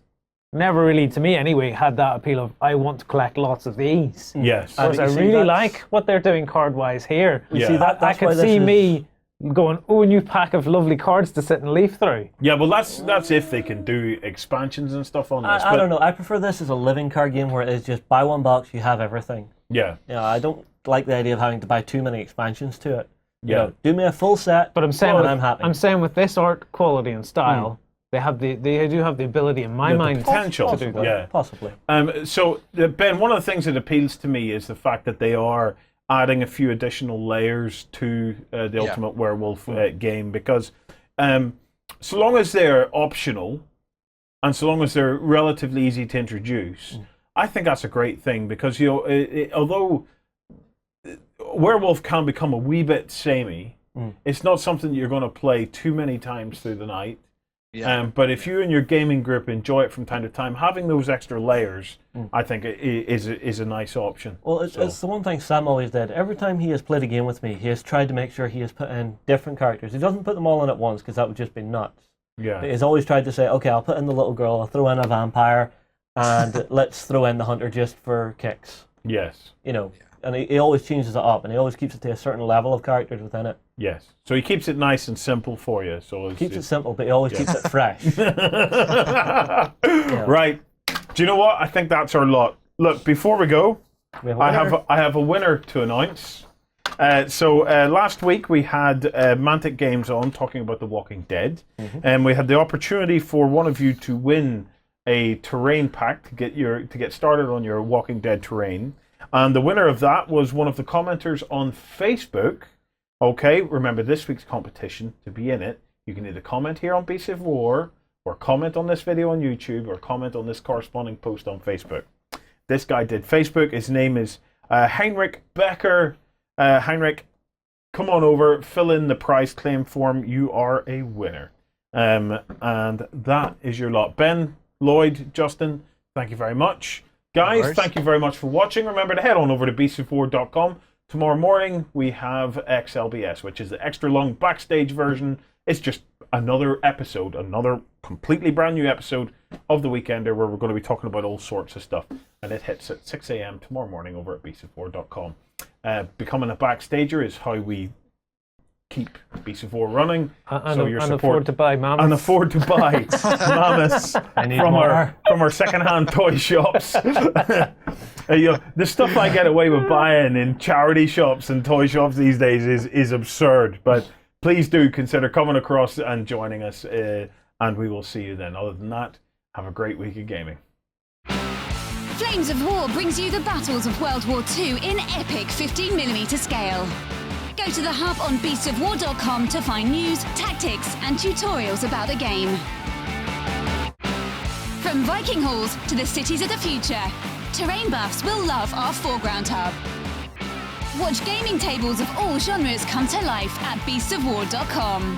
never really, to me anyway, had that appeal of, I want to collect lots of these. yes. Whereas I really like what they're doing card-wise here. Yeah. See, I that's why could this see is- me going, oh, a new pack of lovely cards to sit and leaf through. Yeah, well, that's if they can do expansions and stuff on this. I don't know. I prefer this as a living card game where it is just buy one box, you have everything. Yeah. I don't like the idea of having to buy too many expansions to it. Yeah. Do me a full set, But I'm saying, and I'm happy. I'm saying with this art quality and style, they do have the ability in my mind potential to do that. Yeah. Possibly. So, Ben, one of the things that appeals to me is the fact that they are adding a few additional layers to the Ultimate Werewolf game, because so long as they're optional and so long as they're relatively easy to introduce, I think that's a great thing, because although Werewolf can become a wee bit samey, it's not something you're going to play too many times through the night. But if you and your gaming group enjoy it from time to time, having those extra layers, I think is a nice option. Well, it's the one thing Sam always did. Every time he has played a game with me, he has tried to make sure he has put in different characters. He doesn't put them all in at once, because that would just be nuts. Yeah. But he's always tried to say, okay, I'll put in the little girl, I'll throw in a vampire, and let's throw in the hunter just for kicks. Yes. And he always changes it up, and he always keeps it to a certain level of characters within it. Yes. So he keeps it nice and simple for you. So Keeps it simple, but he always keeps it fresh. Right. Do you know what? I think that's our lot. Look, before we go, We have a I winner. have a winner to announce. So last week we had Mantic Games on talking about The Walking Dead, and we had the opportunity for one of you to win a terrain pack to get started on your Walking Dead terrain. And the winner of that was one of the commenters on Facebook. Okay, remember this week's competition, to be in it, you can either comment here on Beasts of War, or comment on this video on YouTube, or comment on this corresponding post on Facebook. This guy did Facebook. His name is Heinrich Becker. Heinrich, come on over, fill in the prize claim form. You are a winner. And that is your lot. Ben, Lloyd, Justin, thank you very much. Guys, thank you very much for watching. Remember to head on over to beastsofwar.com. Tomorrow morning we have XLBS, which is the extra long backstage version. It's just another episode, another completely brand new episode of The Weekender, where we're going to be talking about all sorts of stuff. And it hits at 6 a.m. tomorrow morning over at beastsofwar.com. Becoming a backstager is how we keep Beasts of War running. And afford to buy mammoths. And afford to buy mammoths from our secondhand toy shops. The stuff I get away with buying in charity shops and toy shops these days is absurd. But please do consider coming across and joining us, and we will see you then. Other than that, have a great week of gaming. Flames of War brings you the battles of World War II in epic 15mm scale. Go to the hub on beastsofwar.com to find news, tactics, and tutorials about the game. From Viking halls to the cities of the future, terrain buffs will love our foreground hub. Watch gaming tables of all genres come to life at beastsofwar.com.